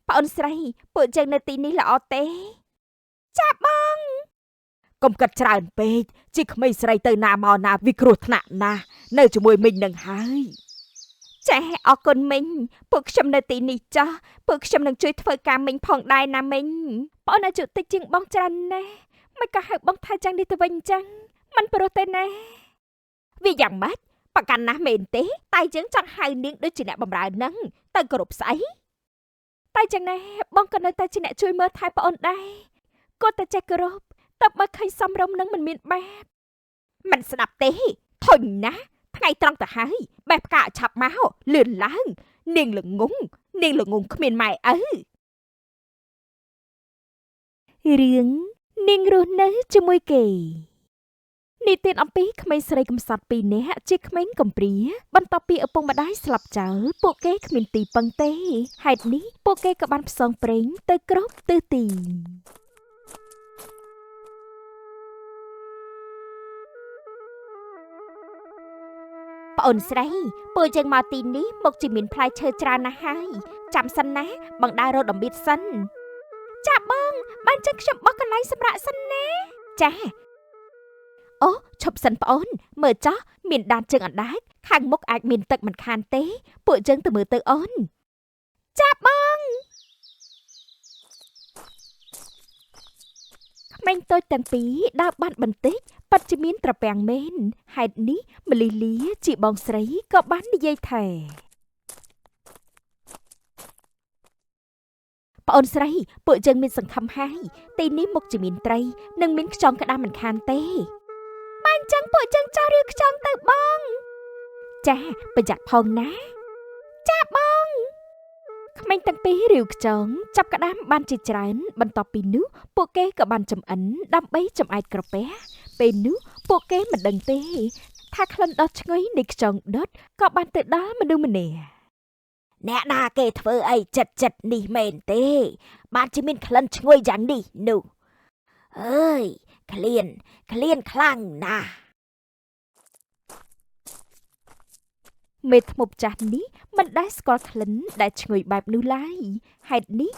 ប្អូនស្រីពួកយើងនៅទីនេះល្អទេចាបងកុំកាត់ច្រើនពេកជីក្មេងស្រីទៅណាមកណាវាគ្រោះថ្នាក់ណាស់នៅជាមួយមីងនឹងហើយចាអរគុណមីងពួកខ្ញុំនៅទីនេះចាស់ពួកខ្ញុំនឹងជួយធ្វើការមីងផងដែរណាមីងប្អូនអាយុតិចជាងបងច្រើនណាស់មិនក៏ហៅបងថាចឹងនេះទៅវិញចឹងមិនព្រោះទេណាវាយ៉ាងម៉េចប្រកាន់ណាស់មែនទេតែយើងចង់ហៅនាងដូចជាអ្នកបម្រើនឹងទៅគោរពស្អីតែចឹងណាបងក៏នៅតែជាអ្នកជួយមើលថែប្អូនដែរគាត់តែចេះគោរពតើបើឃើញសំរុំនឹងមិនមានបាបមិនស្ដាប់ទេធុញណាថ្ងៃត្រង់ទៅហើយបេះផ្កាឆាប់មកលឿនឡើងនាងល្ងងគ្មានម៉ែឪរឿងនាងរស់នៅជាមួយគេនិទានអំពីក្មេងស្រីកំសត់2នាក់ជាក្មេងកំព្រាបន្ទាប់ពីឪពុកម្ដាយស្លាប់ចោលពួកគេគ្មានទីពឹងទេហេតុនេះពួកគេក៏បានផ្សងព្រេងទៅគ្រប់ទិសទីប្អូនស្រីពួកយើងមកទីនេះមកជាមានផ្លែឈើច្រើនណាស់ហើយចាំសិនណាបងដើររកដំបៀតសិនចាបងបានចឹងខ្ញុំបោះកន្លែងសម្រាប់សិនណាចាអូឈប់សិនប្អូនមើលចោះមានដានជើងអណ្ដែតខាងមុខអាចមានទឹកមិនខានទេពួកយើងទៅមើលទៅអូនចាបងក្មេងតូចទាំងពីរដើរបានបន្តិចប៉ាត់ជាមានត្រពាំងមែនហេតុនេះមលីលាជាបងស្រីក៏បាននិយាយថាប្អូនស្រីពួកយើងមានសង្ឃឹមហើយទីនេះមុខជាមានត្រីនិងមានខ្យងក្តាមមិនខានទេបានចឹងពួកយើងចោះរៀបខ្យងទៅបងចាប្រយ័ត្នផងណាចាបងក្មេងទាំងពីររាវខ្យងចាប់ក្តាមបានជាច្រើនបន្ទាប់ពីនោះពួកគេក៏បានចំអិនដើម្បីចំអែតក្រពះពេលនោះពួកគេមិនដឹងទេថាក្លិនដុតឈ្ងុយនៃខ្យងដុតក៏បានទៅដល់មនុស្សម្នាក់អ្នកណាគេធ្វើអីចិត្តនេះមែនទេបានជាមានក្លិនឈ្ងុយយ៉ាងនេះនោះអើយក្លៀនខ្លាំងណាស់មេធ្មប់ចាស់នេះមិនដែលស្គាល់ក្លិនដែលឈ្ងុយបែបនោះឡើយហេតុនេះ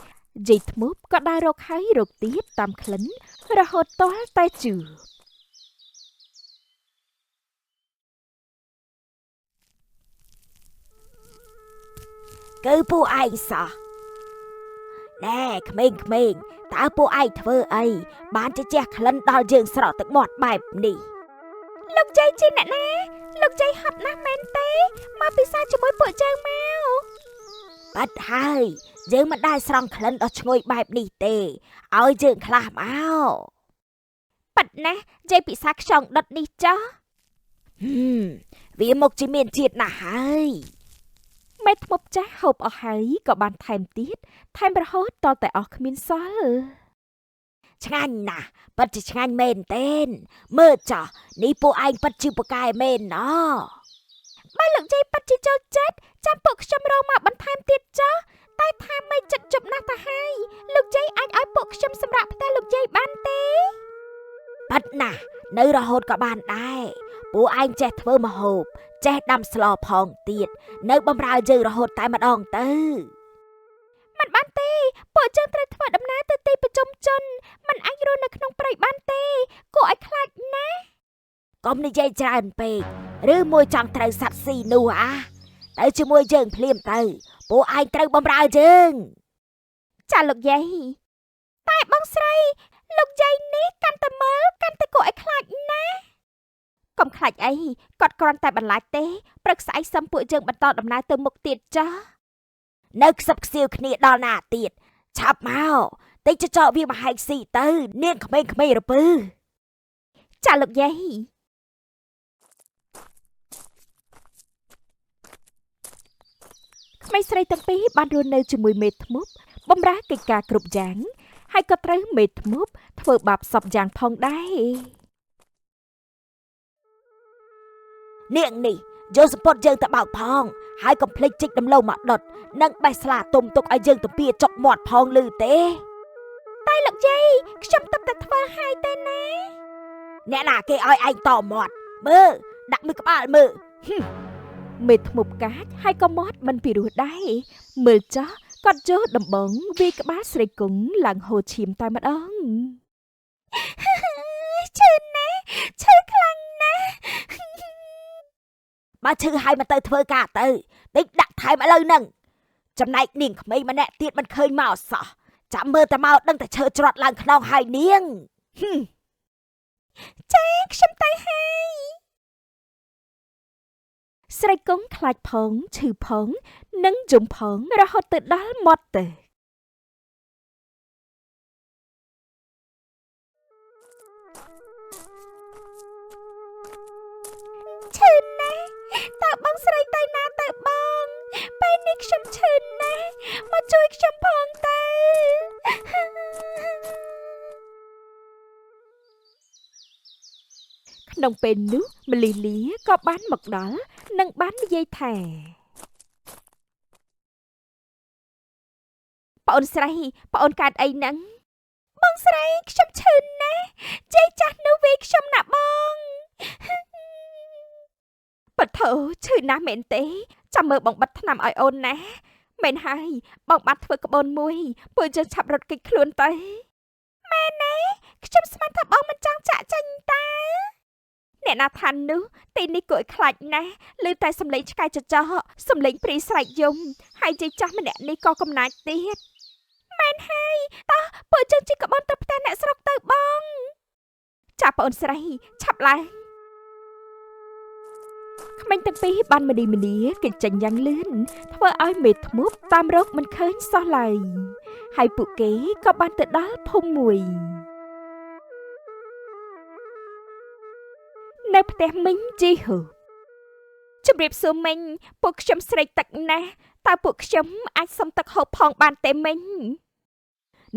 យាយធ្មប់ក៏ដើររកហើយរកទៀតតាមក្លិនរហូតទាល់តែជឿគឺពួកឯងសោះណែក្មេងតើពួកឯងធ្វើអីបានជជែកក្លិនដល់យើងស្រក់ទឹកមាត់បែបនេះលោកជ័យជាអ្នកណាលោកជ័យហត់ណាស់មែនទេមកពិសាជាមួយពួកយើងមកបាត់ហើយយើងមិនដែលស្រង់ក្លិនដល់ឈ្ងុយបែបនេះទេឲ្យយើងខ្លះមកបាត់ណាស់ជ័យពិសាខ្យងដុតនេះចោះវាមកជាមានជាតិណាស់ហើយមេធ្មប់ចាស់ហូបអស់ហើយក៏បានថែមទៀតថែមរហូតតតែអស់គ្មានសល់ឆ្ងាញ់ណាស់ពិតជាឆ្ងាញ់មែនទេមើលចោះនេះពួកឯងពិតជាពូកែមែនណោះបើលោកយាយពិតជាចូលចិត្តចាំពួកខ្ញុំរងមកបន្ថែមទៀតចោះតែថាមិនចិត្តជប់ណាស់ទៅហើយលោកយាយអាចឲ្យពួកខ្ញុំសម្រាប់ផ្ទះលោកយាយបានទេពិតណាស់នៅរហូតក៏បានដែរពួកឯងចេះធ្វើម្ហូបចេះដាំស្លផងទៀតនៅបំរើយើងរហូតតែម្ដងទៅមិនបានទេពួកយើងត្រូវធ្វើដំណើរទៅទីប្រជុំជនមិនអាចរស់នៅក្នុងព្រៃបានទេគួរឲ្យខ្លាចណាស់កុំនិយាយច្រើនពេកឬមួយចង់ត្រូវសัตว์ស៊ីនោះទៅជាមួយយើងភ្លាមទៅពួកឯងត្រូវបំរើយើងចាលោកយាយតែបងស្រីលោកយាយនេះកាន់តែមើលកាន់តែគួរឲ្យខ្លាចណាស់កុំខ្លាចអីគាត់គ្រាន់តែបន្លាចទេព្រឹកស្អែកសឹមពួកយើងបន្តដំណើរទៅមុខទៀតចានៅខ្សឹបខ្សៀវគ្នាដល់ណាទៀតឆាប់មកតិចចោវាមកហែកស៊ីទៅនាងក្មេងៗរពើចាលោកយាយក្មេងស្រីទាំងពីរបានរស់នៅជាមួយមេធ្មប់បម្រើកិច្ចការគ្រប់យ៉ាងហើយក៏ត្រូវមេធ្មប់ធ្វើបាបសពយ៉ាងផងដែរនាងនេះយកសពតយើងទៅបោកផងហើយកុំភ្លេចជីកដំឡូងមកដុតនិងបេះស្លាទុំទុកឲ្យយើងទៅពីចុកមាត់ផងឮទេតែលោកយាយខ្ញុំទឹកតែធ្វើឲ្យទេណាអ្នកណាគេឲ្យឯងតមាត់មើលដាក់មួយក្បាលមើលមេធ្មប់កាចហើយក៏មាត់មិនពីរោះដែរមើលចោះ គាត់យកដំបងវាក្បាលស្រីគង់ឡើងហូរឈាមតែម្ដងឈឺណាស់ឈឺខ្លាំងណាស់បើឈឺហើយមកទៅធ្វើការទៅតិចដាក់ថែមឥឡូវហ្នឹងចំណែកនាងក្មេងម្នាក់ទៀតមិនឃើញមកសោះចាំមើលតែមកដឹងតែឈើច្រត់ឡើងខ្នងហើយនាងចាខ្ញុំទៅហើយស្រីគង់ខ្លាចផងឈឺផងនិងយំផងរហូតទៅដល់មាត់ទៅឈឺណាស់តើបងស្រីទៅណាទៅបងពេលនេះខ្ញុំឈឺណាស់មកជួយខ្ញុំផងទៅក្នុងពេលនោះម្លីលាក៏បានមកដល់និងបាននិយាយថាប្អូនស្រីប្អូនកើតអីហ្នឹងបងស្រីខ្ញុំឈឺណាស់ជ័យចាស់នោះវាខ្ញុំណាបងបថោឈឺណាស់មែនទេចាំមើលបងបាត់ថ្នាំឲ្យអូនណាមែនហើយបងបាត់ធ្វើក្បូនមួយពួកយើងឆាប់រត់គេចខ្លួនទៅមែនទេខ្ញុំស្មានថាបងមិនចង់ចាក់ចេញតាអ្នកណាថានោះទីនេះគួរឲ្យខ្លាចណាស់ឮតែសំឡេងឆ្កែចចោសំឡេងព្រីស្រែកយំហើយជ័យចាស់ម្នាក់នេះក៏កំណាចទៀតមែនហើយតោះពួកយើងជិះក្បូនទៅផ្ទះអ្នកស្រុកទៅបងចាបងអូនស្រីឆាប់ឡើងក្មេងទាំងពីរបានមនីគេចេញយ៉ាងលឿនធ្វើឲ្យមេធ្មប់តាមរកមិនឃើញសោះឡើយហើយពួកគេក៏បានទៅដល់ភូមិមួយនៅផ្ទះមីងជីហូជំរាបសួរមីងពួកខ្ញុំស្រេកទឹកណាស់តើពួកខ្ញុំអាចសុំទឹកហូបផងបានទេមីង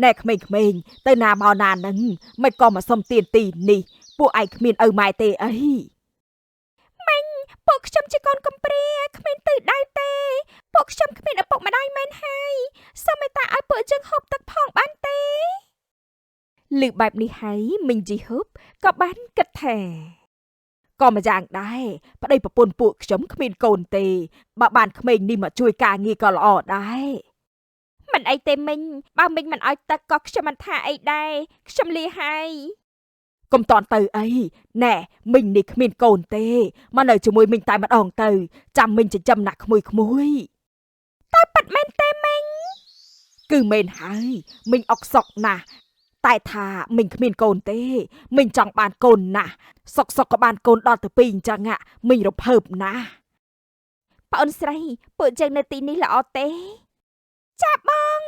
ណែក្មេងៗទៅណាមកណានឹងមិនក៏មកសុំទានទីនេះពួកឯងគ្មានឪម៉ែទេអីមីងពួកខ្ញុំជាកូនកំព្រាគ្មានទិសដៅទេពួកខ្ញុំគ្មានឪពុកម្ដាយមែនហើយសូមមេត្តាឲ្យពួកយើងហូបទឹកផងបានទេឮបែបនេះហើយមីងជីហូក៏បានគិតថាក៏ម្យ៉ាងដែរប្តីប្រពន្ធពួកខ្ញុំគ្មានកូនទេបើបានក្មេងនេះមកជួយការងារក៏ល្អដែរមិនអីទេមីងបើមីងមិនឲ្យទឹកក៏ខ្ញុំមិនថាអីដែរខ្ញុំលាហើយកុំតន់ទៅអីណែមីងនេះគ្មានកូនទេមកនៅជាមួយមីងតែម្ដងទៅចាំមីងចិញ្ចឹមណាក់ក្មួយតែប៉ាត់មែនទេមីងគឺមែនហើយមីងអុកសុកណាស់តែថាមីងគ្មានកូនទេមីងចង់បានកូនណាស់សុកក៏បានកូនដល់ទៅ2អញ្ចឹងមីងរភើបណាស់ប្អូនស្រីពួកយើងនៅទីនេះល្អទេចាបង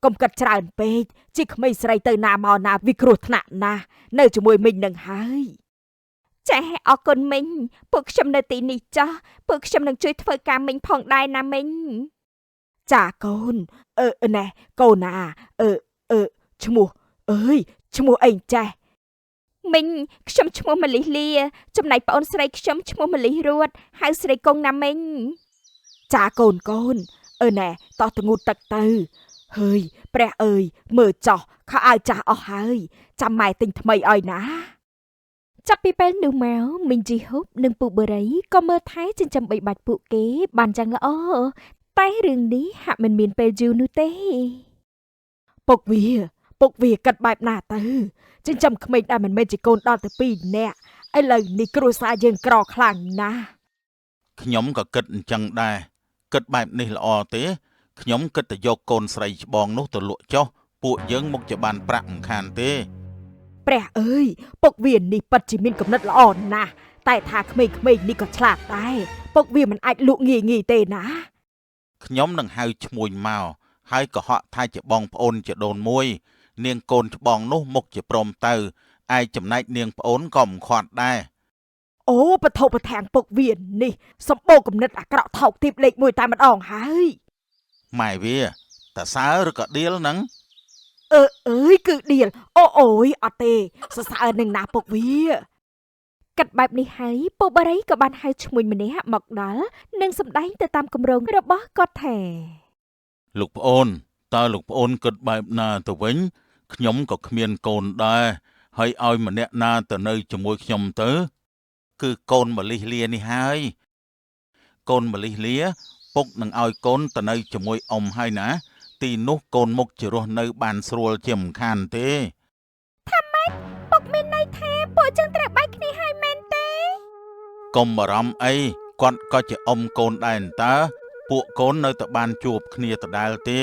កុំគិតច្រើនពេកជីក្មេងស្រីទៅណាមកណាវាគ្រោះថ្នាក់ណាស់នៅជាមួយមីងនឹងហើយចាអរគុណមីងពួកខ្ញុំនៅទីនេះចាស់ពួកខ្ញុំនឹងជួយធ្វើការមីងផងដែរណាមីងចាកូនណែកូនណាឈ្មោះអើយឈ្មោះអីចេះមីងខ្ញុំឈ្មោះម៉ាលីលាចំណែកប្អូនស្រីខ្ញុំឈ្មោះម៉ាលីរួតហៅស្រីកុងណាមីងចាកូនណែតោះទៅងូតទឹកទៅហើយព្រះអើយមើលចោះខោអាវចាស់អស់ហើយចាំម៉ែទិញថ្មីឲ្យណាចាប់ពីពេលនោះមកមីងជីហូបនិងពូបូរីក៏មើលថែចិញ្ចឹមបីបាច់ពួកគេបានយ៉ាងល្អតែរឿងនេះហាក់មិនមានពេលយូរនោះទេពុកវាកាត់បែបណាទៅចិញ្ចឹមក្មេងដែលមិនមែនជាកូនដល់ទៅ2នាក់ឥឡូវនេះគ្រួសារយើងក្រខ្លាំងណាស់ខ្ញុំក៏គិតអញ្ចឹងដែរគិតបែបនេះល្អទេខ្ញុំគិតតែយកកូនស្រីច្បងនោះទៅលក់ចុះពួកយើងមកជាបានប្រាក់មិនខានទេព្រះអើយពុកវានេះពិតជាមានគំនិតល្អណាស់តែថាក្មេងៗនេះក៏ឆ្លាតដែរពុកវាមិនអាចលក់ងាយទេណាខ្ញុំនឹងហៅឈ្មួញមកហើយក៏ហក់ថាជាបងប្អូនជាដូនមួយនាងកូនច្បងនោះមុខជាព្រមទៅឯចំណែកនាងប្អូនក៏មិនខាត់ដែរអូបថោបធាងពុកវានេះសម្បូរគំនិតអាក្រក់ថោកទាបលេខ1តែម្ដងហើយម៉ែវាតើសើឬក៏ដៀលហ្នឹងអើយគឺដៀលអូយអត់ទេសរសើរនឹងណាពុកវាកាត់បែបនេះហើយពូបារីក៏បានហៅឈ្មួញម្នាក់មកដល់និងសម្ដែងទៅតាមគម្រោងរបស់គាត់ថាលោកប្អូនតើលោកប្អូនគិតបែបណាទៅវិញខ្ញុំក៏គ្មានកូនដែរហើយឲ្យម្នាក់ណាទៅនៅជាមួយខ្ញុំទៅគឺកូនម៉ាលីសលានេះហើយកូនម៉ាលីសលា ពុកនឹងឲ្យកូនទៅនៅជាមួយអ៊ំហើយណាទីនោះកូនមុខជារស់នៅបានស្រួលជាមិនខានទេ ពុកមានន័យថាពួកយើងត្រូវបែកគ្នាហើយមែនទេ កុំបារម្ភអីគាត់ក៏ជាអ៊ំកូនដែរតើពួកកូននៅតែបានជួបគ្នាដដែលទេ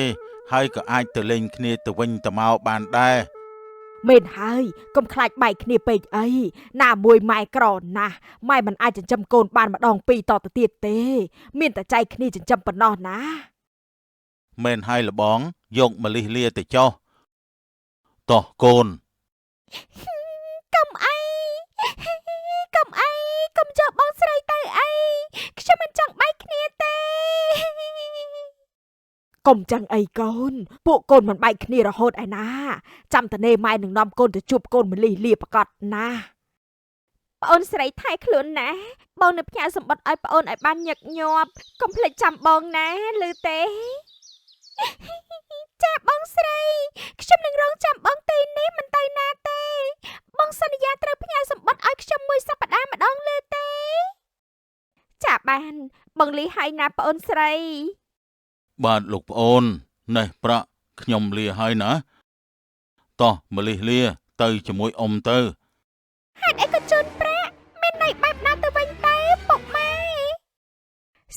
ហើយក៏អាចទៅលេងគ្នាទៅវិញទៅមកបានដែរ មែនហើយកុំខ្លាចបែកគ្នាពេកអីណាមួយម៉ែក្រណាស់ម៉ែមិនអាចចិញ្ចឹមកូនបានម្ដងពីរតទៅទៀតទេមានតែចៃគ្នាចិញ្ចឹមប៉ុណ្ណោះណា មែនហើយលបងយកម្លិះលាទៅចុះតោះកូន កុំអីកុំអីកុំយកបងស្រីទៅអីខ្ញុំមិនចង់បែកគ្នាទេកុំចឹងអីកូនពួកកូនមិនបែកគ្នារហូតឯណាចាំតនេម៉ែនឹងនាំកូនទៅជួបកូនម្លិះលាប្រកាសណាប្អូនស្រីថែខ្លួនណាបងនៅផ្ញើសម្បត្តិឲ្យប្អូនឲ្យបានញឹកញាប់កុំភ្លេចចាំបងណាឮទេចាបងស្រីខ្ញុំនឹងរងចាំបងទីនេះមិនទៅណាទេបងសន្យាត្រូវផ្ញើសម្បត្តិឲ្យខ្ញុំមួយសប្តាហ៍ម្ដងលើទេចាបានបងលីហើយណាប្អូនស្រី បាទលោកប្អូននេះប្រាក់ខ្ញុំលាហើយណាតោះម្លិះលាទៅជាមួយអ៊ំទៅ ហេតុអីក៏ជូនប្រាក់មានន័យបែបណាទៅវិញទៅពុកម៉ែ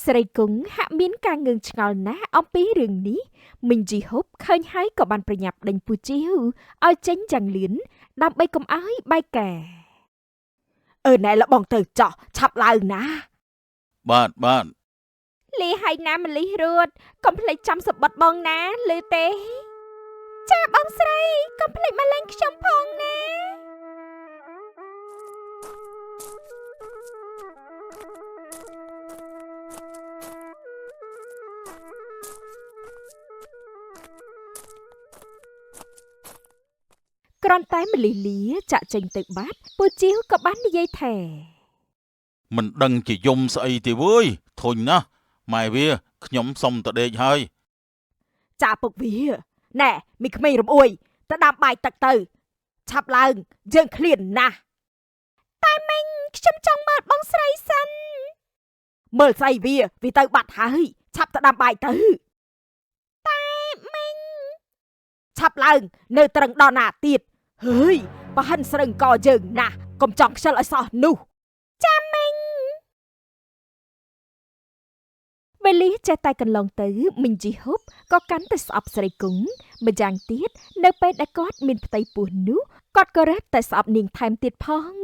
ស្រីគង់ហាក់មានការងឿងឆ្ងល់ណាស់អំពីរឿងនេះមីងជីហុបឃើញហើយក៏បានប្រញាប់ដេញពូជាវឲ្យចេញយ៉ាងលឿនដើម្បីកុំឲ្យបែកការណែលបងទៅចោះឆាប់ឡើងណា បាទ លីហើយណាម្លិះរួតកុំភ្លេចចាំសម្បត្តិបងណាឮទេចាបងស្រីកុំភ្លេចមកលេងខ្ញុំផងណាគ្រាន់តែម្លិះលាចាក់ចេញទៅបាត់ពូជាវក៏បាននិយាយថា មិនដឹងជាយំស្អីទេវើយធុញណាស់ម៉ែវាខ្ញុំសុំទៅដេកហើយ ចាពុកវាណែមីក្មេងរំអួយទៅដាំបាយទឹកទៅឆាប់ឡើងយើងឃ្លានណាស់តែមិញខ្ញុំចង់មើលបងស្រីសិនមើលស្អីវាទៅបាត់ហើយឆាប់ទៅដាំបាយទៅតែមិញឆាប់ឡើងនៅត្រឹងដល់ណាទៀតហើយបើហិនស្រឹងកយើងណាស់កុំចង់ខ្ជិលឲ្យសោះនោះចាមិញវេលាចេះតែកន្លងទៅមីងជីហុបក៏កាន់តែស្អប់ស្រីគង់ម្យ៉ាងទៀតនៅពេលដែលគាត់មានផ្ទៃពោះនោះគាត់ក៏រ៉េបតែស្អប់នាងថែមទៀតផង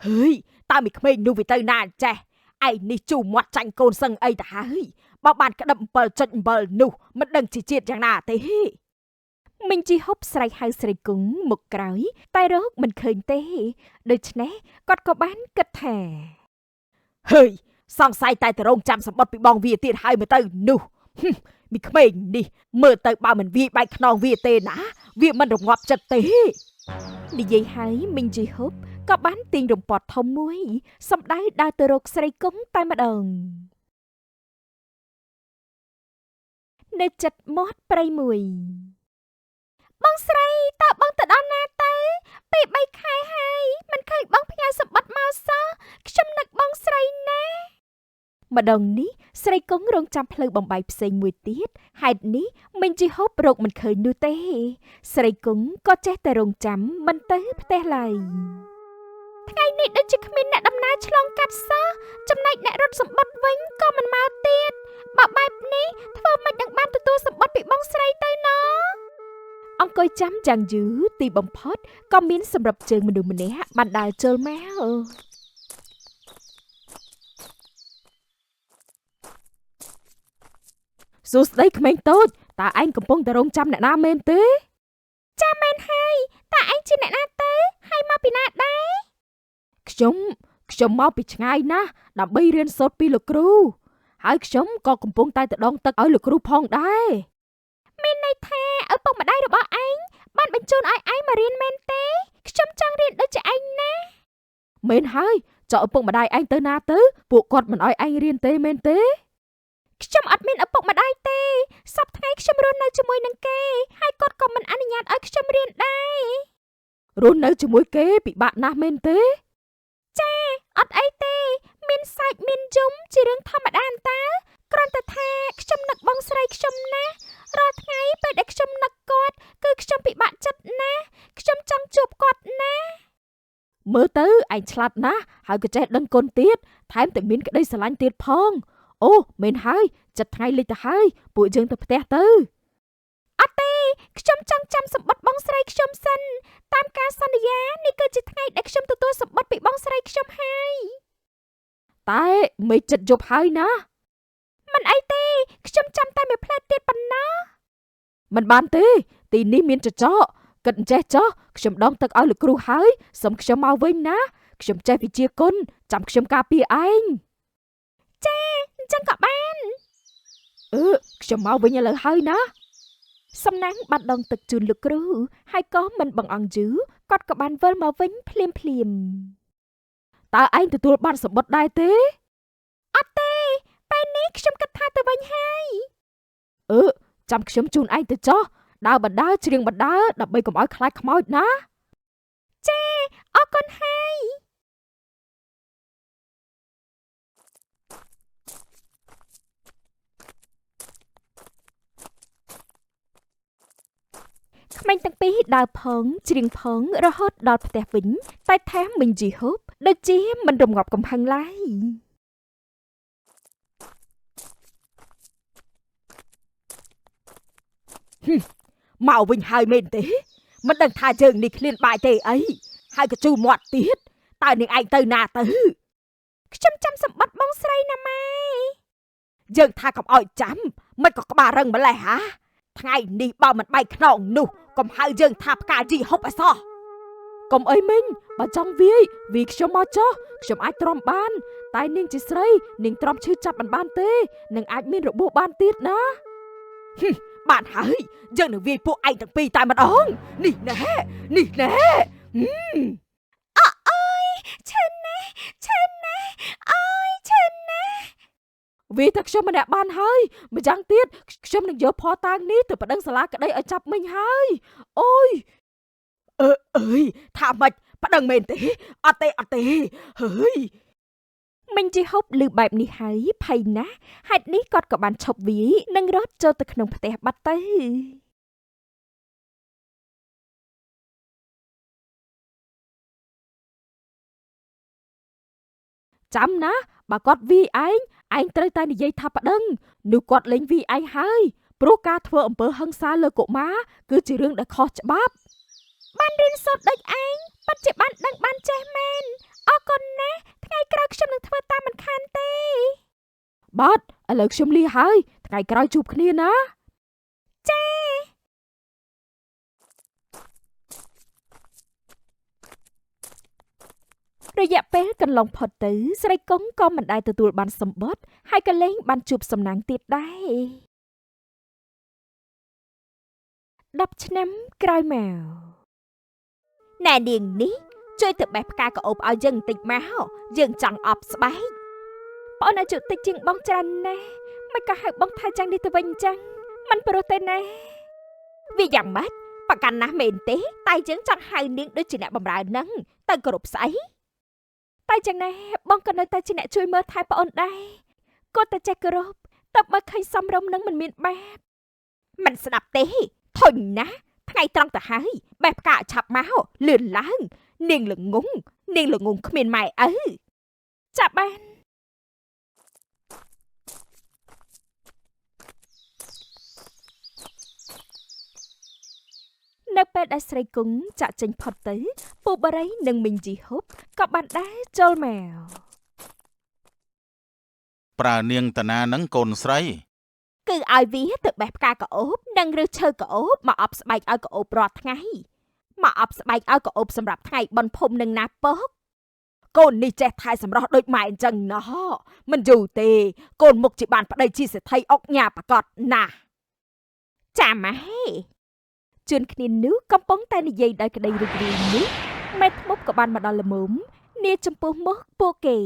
ហើយតើមីក្មេងនោះវាទៅណាចេះឯនេះជូរមាត់ចាញ់កូនសឹងអីទៅហើយបើបានក្តឹប7.7នោះមិនដឹងជាជាតិយ៉ាងណាទេមីងជីហុបស្រែកហៅស្រីគង់មុខក្រោយតែរកមិនឃើញទេដូច្នេះគាត់ក៏បានគិតថាហើយសង្ស័យតែទៅរងចាំសម្បត្តិពីបងវាទៀតហើយមើលទៅនោះមីក្មេងនេះមើលទៅបើមិនវាយបែកខ្នងវាទេណាវាមិនរងាប់ចិត្តទេនិយាយហើយមីងជីហុបក៏បានទាញរំពាត់ធំមួយសម្ដៅដើរទៅរកស្រីគង់តែម្ដងនៅចិត្តមាត់ព្រៃមួយបងស្រីតើបងទៅដល់ណាទៅពេល3ខែហើយមិនឃើញបងផ្ញើសម្បត្តិមកសោះខ្ញុំនឹកបងស្រីណាម្ដងនេះស្រីគង់រងចាំផ្លូវបំបីផ្សេងមួយទៀតហេតុនេះមីងជីហុបរកមិនឃើញនោះទេស្រីគង់ក៏ចេះតែរងចាំមិនទៅផ្ទះឡើយថ្ងៃនេះដូចជាគ្មានអ្នកដំណើរឆ្លងកាត់សោះចំណែកអ្នករត់សម្បត្តិវិញក៏មិនមកទៀតបើបែបនេះធ្វើមិននឹងបានទទួលសម្បត្តិពីបងស្រីទៅណោះអង្គុយចាំយ៉ាងយូរទីបំផុតក៏មានសម្រាប់ជើងមនុស្សម្នាក់បានដើរចូលមកសួស្ដីក្មេងតូចតើឯងកំពុងតែរងចាំអ្នកណាមែនទេចាមែនហើយតើឯងជាអ្នកណាទៅហើយមកពីណាដែរខ្ញុំមកពីឆ្ងាយណាស់ដើម្បីរៀនសូត្រពីលោកគ្រូហើយខ្ញុំក៏កំពុងតែដងទឹកឲ្យលោកគ្រូផងដែរមានន័យថាឪពុកម្ដាយរបស់ឯងបានបញ្ជូនឲ្យឯងមករៀនមែនទេខ្ញុំចង់រៀនដូចជាឯងណាមែនហើយចុះឪពុកម្ដាយឯងទៅណាទៅពួកគាត់មិនឲ្យឯងរៀនទេមែនទេខ្ញុំអត់មានឪពុកម្ដាយទេសប្តាហ៍ថ្ងៃខ្ញុំរស់នៅជាមួយនឹងគេហើយគាត់ក៏មិនអនុញ្ញាតឲ្យខ្ញុំរៀនដែររស់នៅជាមួយគេពិបាកណាស់មែនទេចាអត់អីទេមានសាច់មានយំជារឿងធម្មតាអន្តា គ្រាន់តែថាខ្ញុំនឹកបងស្រីខ្ញុំណារាល់ថ្ងៃពេលដែលខ្ញុំនឹកគាត់គឺខ្ញុំពិបាកចិត្តណាស់ខ្ញុំចង់ជួបគាត់ណាមើលទៅឯងឆ្លាតណាស់ហើយក៏ចេះដឹងគុណទៀតថែមទាំងមានក្តីស្រឡាញ់ទៀតផងអូមែនហើយចិត្តថ្ងៃលិចទៅហើយពួកយើងទៅផ្ទះទៅអត់ទេខ្ញុំចង់ចាំសម្បត្តិបងស្រីខ្ញុំសិនតាមការសន្យានេះគឺជាថ្ងៃដែលខ្ញុំទទួលសម្បត្តិពីបងស្រីខ្ញុំហើយតែមេចិត្តយប់ហើយណាមិនអីទេខ្ញុំចាំតែមួយផ្លែទៀតប៉ុណ្ណោះមិនបានទេទីនេះមានចចកគិតអញ្ចេះចោះខ្ញុំដងទឹកឲ្យលោកគ្រូហើយសុំខ្ញុំមកវិញណាខ្ញុំចេះវិជាគុណចាំខ្ញុំការពារឯងចាអញ្ចឹងក៏បានខ្ញុំមកវិញឥឡូវហើយណាសំណាងបាត់ដងទឹកជូនលោកគ្រូហើយក៏មិនបង្អង់យូរគាត់ក៏បានវិលមកវិញភ្លាមតើឯងទទួលបានសម្បត្តិដែរទេអត់ទេពេលនេះខ្ញុំគិតថាទៅវិញហើយចាំខ្ញុំជូនឯងទៅចោះដើរបណ្ដើច្រៀងបណ្ដើដើម្បីកុំឲ្យខ្លាចខ្មោចណាចាអរគុណហើយក្មេងទាំងពីរដើរផងច្រៀងផងរហូតដល់ផ្ទះវិញតែថែមមិនជីហូបដូចជាមិនរងាប់កំហឹងឡើយមកវិញហើយមែនទេមិនដឹងថាយើងនេះឃ្លានបាយទេអីហើយក៏ជូរមាត់ទៀតតើនាងឯងទៅណាទៅខ្ញុំចាំសម្បត្តិបងស្រីណាម៉ែយើងថាកុំអោយចាំមិនក៏ក្បាលរឹងម្លេះហ่าថ្ងៃនេះបើមិនបែកខ្នងនោះកុំហៅយើងថាផ្កាជីហុបអសោះកុំអីមិញបើចង់វាយខ្ញុំមកចុះខ្ញុំអាចទ្រាំបានតែនាងជាស្រីនាងទ្រាំឈឺចាប់មិនបានទេនឹងអាចមានរបួសបានទៀតណាបានហើយយើងនឹងវាយពួកឯងទាំងពីរតែម្ដងនេះណែអើយឈឺណាស់អើយឈឺណាស់វាតែខ្ញុំម្នាក់បានហើយម្យ៉ាងទៀតខ្ញុំនឹងយកភ័ស្តុតាងនេះទៅប្តឹងសាលាក្តីឲ្យចាប់មិញហើយអូយអើយថាម៉េចប្តឹងមែនទេអត់ទេហើយមិញជីហុបឮបែបនេះហើយភ័យណាស់ហេតុនេះគាត់ក៏បានឈប់វាយនិងរត់ចូលទៅក្នុងផ្ទះបាត់ទៅចាំណាបើគាត់វាយឯងត្រូវតែនិយាយថាប្តឹងនោះគាត់លេងវាយឯងហើយព្រោះការធ្វើអំពើហិង្សាលើកុមារគឺជារឿងដែលខុសច្បាប់បានរៀនសូត្រដូចឯងពិតជាបានដឹងបានចេះមែនអរគុណណាស់ថ្ងៃក្រោយខ្ញុំនឹងធ្វើតាមមិនខានទេបាទឥឡូវខ្ញុំលាហើយថ្ងៃក្រោយជួបគ្នាណាចារយៈពេលកន្លងផុតទៅស្រីកុងក៏មិនដែលទទួលបានសម្បត្តិហើយក៏លែងបានជួបសំណាងទៀតដែរ10ឆ្នាំក្រោយមកណែនាងនេះជួយទៅបេះផ្កាកោបឲ្យយើងបន្តិចមកយើងចង់អប់ស្បែកបងអាយុតិចជាងបងច្រើនណាស់មិនក៏ហៅបងថាចឹងនេះទៅវិញចឹងមិនព្រោះទេណាវាយ៉ាងម៉េចប្រកាន់ណាស់មែនទេតែយើងចង់ហៅនាងដូចជាអ្នកបម្រើនឹងទៅគោរពស្អីតែចឹងណាបងក៏នៅតែជាអ្នកជួយមើលថែប្អូនដែរគាត់តែចេះគោរពតើបើឃើញសំរុំនឹងមិនមានបាបមិនស្ដាប់ទេធុញណាស់ថ្ងៃត្រង់ទៅហើយបេះផ្កាឆាប់មកលឿនឡើងនាងល្ងងគ្មានម៉ែឪចាប់បាននៅពេលដែលស្រីគង់ចាក់ចេញផុតទៅពូបារីនិងមីងជីហុបក៏បានដែរចូលមកប្រើនាងតាណានឹងកូនស្រីគឺឲ្យវាទៅបេះផ្កាកោបនិងឬឈើកោបមកអប់ស្បែកឲ្យកោបរាល់ថ្ងៃមកអប់ស្បែកឲ្យកោបសម្រាប់ថ្ងៃបុណ្យភូមិនឹងណាពកកូននេះចេះថែសម្រស់ដូចម៉ែអញ្ចឹងណោះមិនយូរទេកូនមុខជាបានប្តីជាសេដ្ឋីអុកញ៉ាប្រកាសណាស់ចាម៉ែជួនគ្នានោះកំពុងតែនិយាយដោយក្តីរីករាយនេះម៉ែធ្មប់ក៏បានមកដល់ល្មមនាចំពោះមុខពួកគេ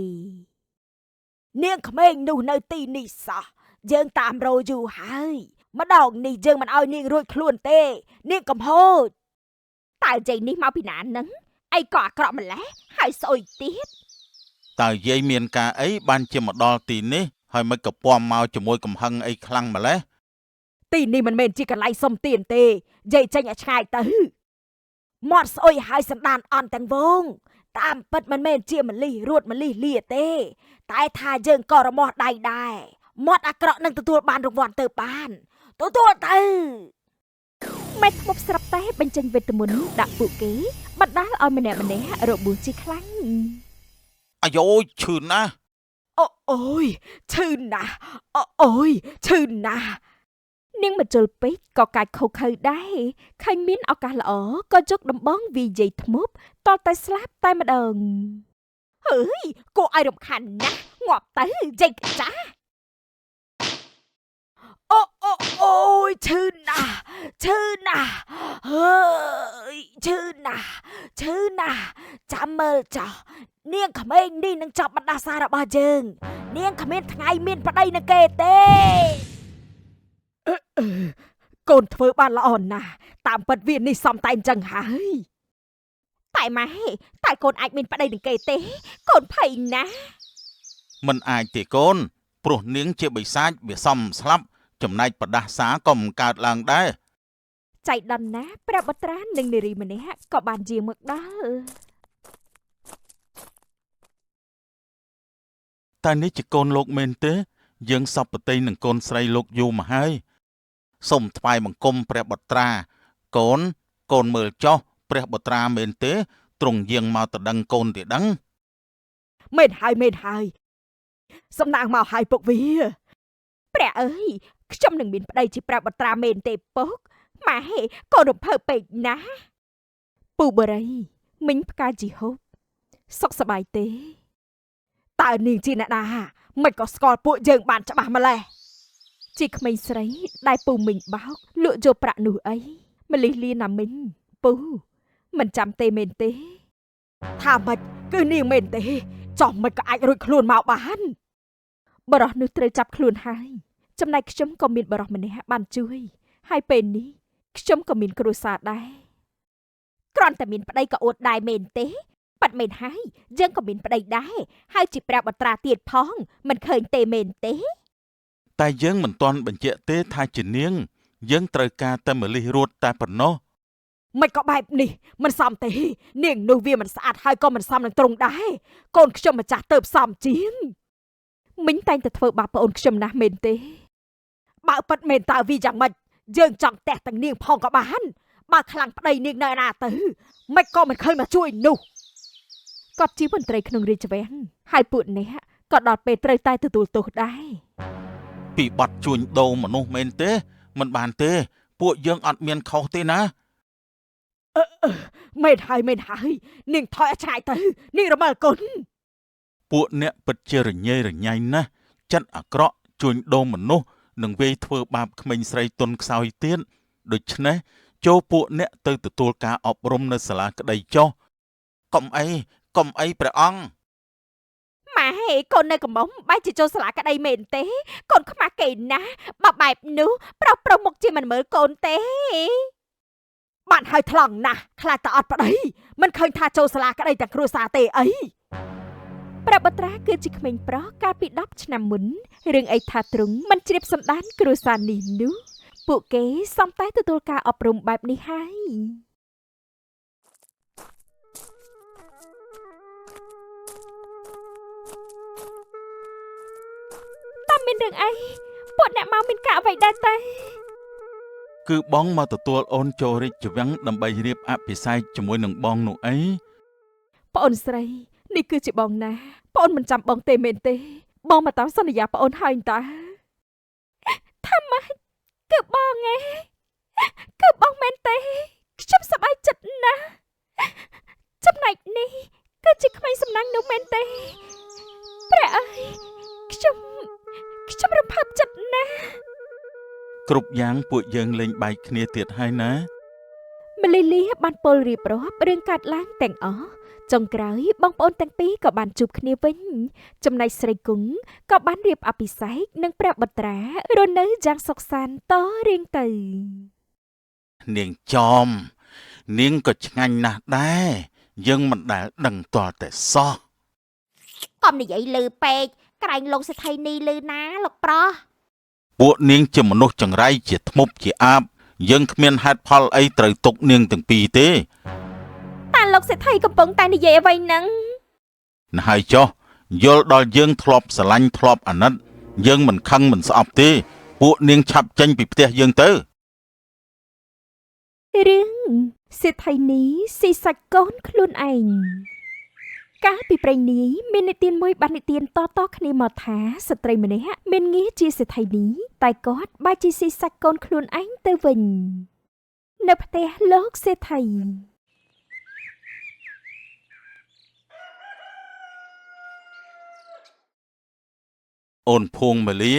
នាងក្មេងនោះនៅទីនេះសោះយើងតាមរយូរហើយម្ដងនេះយើងមិនឲ្យនាងរួចខ្លួនទេនាងកំហូចតើយាយនេះមកពីណានឹងអីក៏អាក្រក់ម្ល៉េះហើយស្អុយទៀតតើយាយមានការអីបានជាមកដល់ទីនេះ ហើយមិនក៏ពំមកជាមួយកំហឹងអីខ្លាំងម្ល៉េះ ទីនេះមិនមែនជាកន្លែងសុំទានទេនិយាយចេញឲ្យឆ្ងាយទៅមាត់ស្អុយហើយសណ្ដានអន់ទាំងវងតាមពិតមិនមែនជាម្លិះរួតម្លិះលាទេតែថាយើងក៏រមាស់ដៃដែរមាត់អាក្រក់នឹងទទួលបានរង្វាន់ទៅបានទទួលទៅមេធ្មប់ស្រាប់តែបញ្ចេញវីតាមីនដាក់ពួកគេបណ្ដាលឲ្យម្នាក់របួសជាខ្លាំង អាយ៉ូឈឺណាស់ អូយឈឺណាស់អូយឈឺណាស់នាងមកជុលពេកក៏កាច់ខុសខើដែរឃើញមានឱកាសល្អក៏ជុកដំបងវាយាយធ្មប់តតែស្លាប់តែម្ដងហើយគួរឲ្យរំខានណាស់ងាប់ទៅយាយកចាអូយឈឺណាស់ហើយឈឺណាស់ចាំមើលចោះនាងក្មេងនេះនឹងចាប់បណ្ដាសារបស់យើងនាងគ្មានថ្ងៃមានប្តីនឹងគេទេកូនធ្វើបានល្អណាស់តាមពិតវានេះសំតែអញ្ចឹងហើយតែម៉ែតែកូនអាចមានប្តីនឹងគេទេកូនភ័យណាស់ មិនអាចទេកូនព្រោះនាងជាបិសាចវាសមស្លាប់ចំណែកប្រដាសាក៏មិនកើតឡើងដែរ ចៃដន្យណាស់ព្រះបុត្រានិងនារីម្នាក់ក៏បានយាងមកដល់ តែនេះជាកូនលោកមែនទេយើងសពប្រតិនឹងកូនស្រីលោកយូរមកហើយសូមថ្វាយបង្គំព្រះបុត្រាកូនមើលចុះព្រះបុត្រាមែនទេទ្រង់យាងមកទៅដឹងកូនទេដឹងមែនហើយសំណាងមកហើយពុកវាព្រះអើយខ្ញុំនឹងមានប្តីជាព្រះបុត្រាមែនទេពុកម៉ែកូនរំភើបពេកណាស់ពូបរីមិញផ្កាជីហូបសុខសប្បាយទេតើនាងជាអ្នកណាមិនក៏ស្គាល់ពួកយើងបានច្បាស់ម្ល៉េះជាក្មេងស្រីដែលពូមិញបោកលក់យកប្រាក់នោះអីម្លិះលៀនណាមិញពូមិនចាំទេមែនទេថាម៉េចគឺនាងមែនទេចង់មិនក៏អាចរួចខ្លួនមកបានបរោះនោះត្រូវចាប់ខ្លួនហើយចំណែកខ្ញុំក៏មានបរោះម្នាក់បានជួយហើយពេលនេះខ្ញុំក៏មានគ្រួសារដែរគ្រាន់តែមានប្តីក៏អួតដែរមែនទេប៉ាត់មែនហើយយើងក៏មានប្តីដែរហើយជាព្រះបុត្រាទៀតផងមិនឃើញទេមែនទេ តែយើងមិនទាន់បញ្ជាក់ទេថាជានាងយើងត្រូវការតែម្លិះរួតតែប៉ុណ្ណោះ មិនក៏បែបនេះមិនសមទេនាងនោះវាមិនស្អាតហើយក៏មិនសមនឹងទ្រង់ដែរកូនខ្ញុំម្ចាស់ទៅផ្សំជាងមិញតែងតែធ្វើបាបប្អូនខ្ញុំណាស់មែនទេបើប៉ិតមែនតើវាយ៉ាងម៉េចយើងចង់ផ្ទះទាំងនាងផងក៏បានបើខ្លាំងប្តីនាងនៅណាទៅមិនក៏មិនឃើញមកជួយនោះគាត់ជាមន្ត្រីក្នុងរាជវាំងហើយពួកនេះក៏ដល់ពេលត្រូវតែទទួលទោសដែរ ពីបាត់ជួញដូរមនុស្សមែនទេមិនបានទេពួកយើងអត់មានខុសទេណា មែនហើយនាងថយឲ្យឆ្ងាយទៅនាងរមើលគុណ ពួកអ្នកពិតជារញ៉េរញ៉ៃណាស់ចិត្តអាក្រក់ជួញដូរមនុស្សនិងវាយធ្វើបាបក្មេងស្រីទុនខ្សោយទៀតដូច្នេះចូលពួកអ្នកទៅទទួលការអប់រំនៅសាលាក្តីចុះកុំអីព្រះអង្គ ម៉ែកូននៅកំមុំបែរជាចូលសាលាក្តីមែនទេកូនខ្មាស់គេណាស់បើបែបនោះប្រុសមុខជាមិនមើលកូនទេបានហើយថ្លង់ណាស់ខ្លាចតែអត់ប្តីមិនឃើញថាចូលសាលាក្តីតែគ្រួសារទេអីព្រះបុត្រាគឺជាក្មេងប្រុសកាលពី10ឆ្នាំមុនរឿងអីថាទ្រង់មិនជ្រាបសម្ដានគ្រួសារនេះនោះពួកគេសំតែទទួលការអប់រំបែបនេះហើយមានរឿងអីពួកអ្នកមកមានការអ្វីដែរទេ គឺបងមកទទួលអូនចូលរាជវាំងដើម្បីរៀបអភិសេកជាមួយនឹងបងនោះអី ប្អូនស្រីនេះគឺជាបងណាប្អូនមិនចាំបងទេមែនទេបងមកតាមសន្យាប្អូនហើយតើថាម៉េចគឺបងឯងគឺបងមែនទេខ្ញុំសប្បាយចិត្តណាស់ចំណែកនេះគឺជាក្មេងសំណាងនោះមែនទេព្រះអើយខ្ញុំរំភើបចិត្តណាស់ គ្រប់យ៉ាងពួកយើងលេងបែកគ្នាទៀតហើយណា ម្លីលីបានពលរៀបរាប់រឿងកាត់ឡើងទាំងអស់ចុងក្រោយបងប្អូនទាំងពីរក៏បានជួបគ្នាវិញចំណែកស្រីគង់ក៏បានរៀបអភិសេកនឹងព្រះបុត្រារស់នៅយ៉ាងសុខសាន្តតរៀងទៅនាងចំនាងក៏ឆ្ងាញ់ណាស់ដែរយើងមិនដែលដឹងតតែសោះ កុំនិយាយលឺពេក ក្រែងលោកសេដ្ឋីនេះលឺណាលោកប្រុស ពួកនាងជាមនុស្សចង្រៃជាធ្មប់ជាអាបយើងគ្មានហេតុផលអីត្រូវទុកនាងទាំងពីរទេ តាលោកសេដ្ឋីកំពុងតែនិយាយអ្វីហ្នឹង ណាស់ហើយចុះយល់ដល់យើងធ្លាប់ស្រឡាញ់ធ្លាប់អាណិតយើងមិនខឹងមិនស្អប់ទេពួកនាងឆាប់ចេញពីផ្ទះយើងទៅ រឿងសេដ្ឋីនេះស៊ីសាច់កូនខ្លួនឯងកាលពីព្រេងនាយមាននិទានមួយបាននិទានតគ្នាមកថាស្ត្រីម្នាក់មានងារជាសេដ្ឋីនេះតែគាត់បែរជាស៊ីសាច់កូនខ្លួនឯងទៅវិញនៅផ្ទះលោកសេដ្ឋី អូនភួងមាលា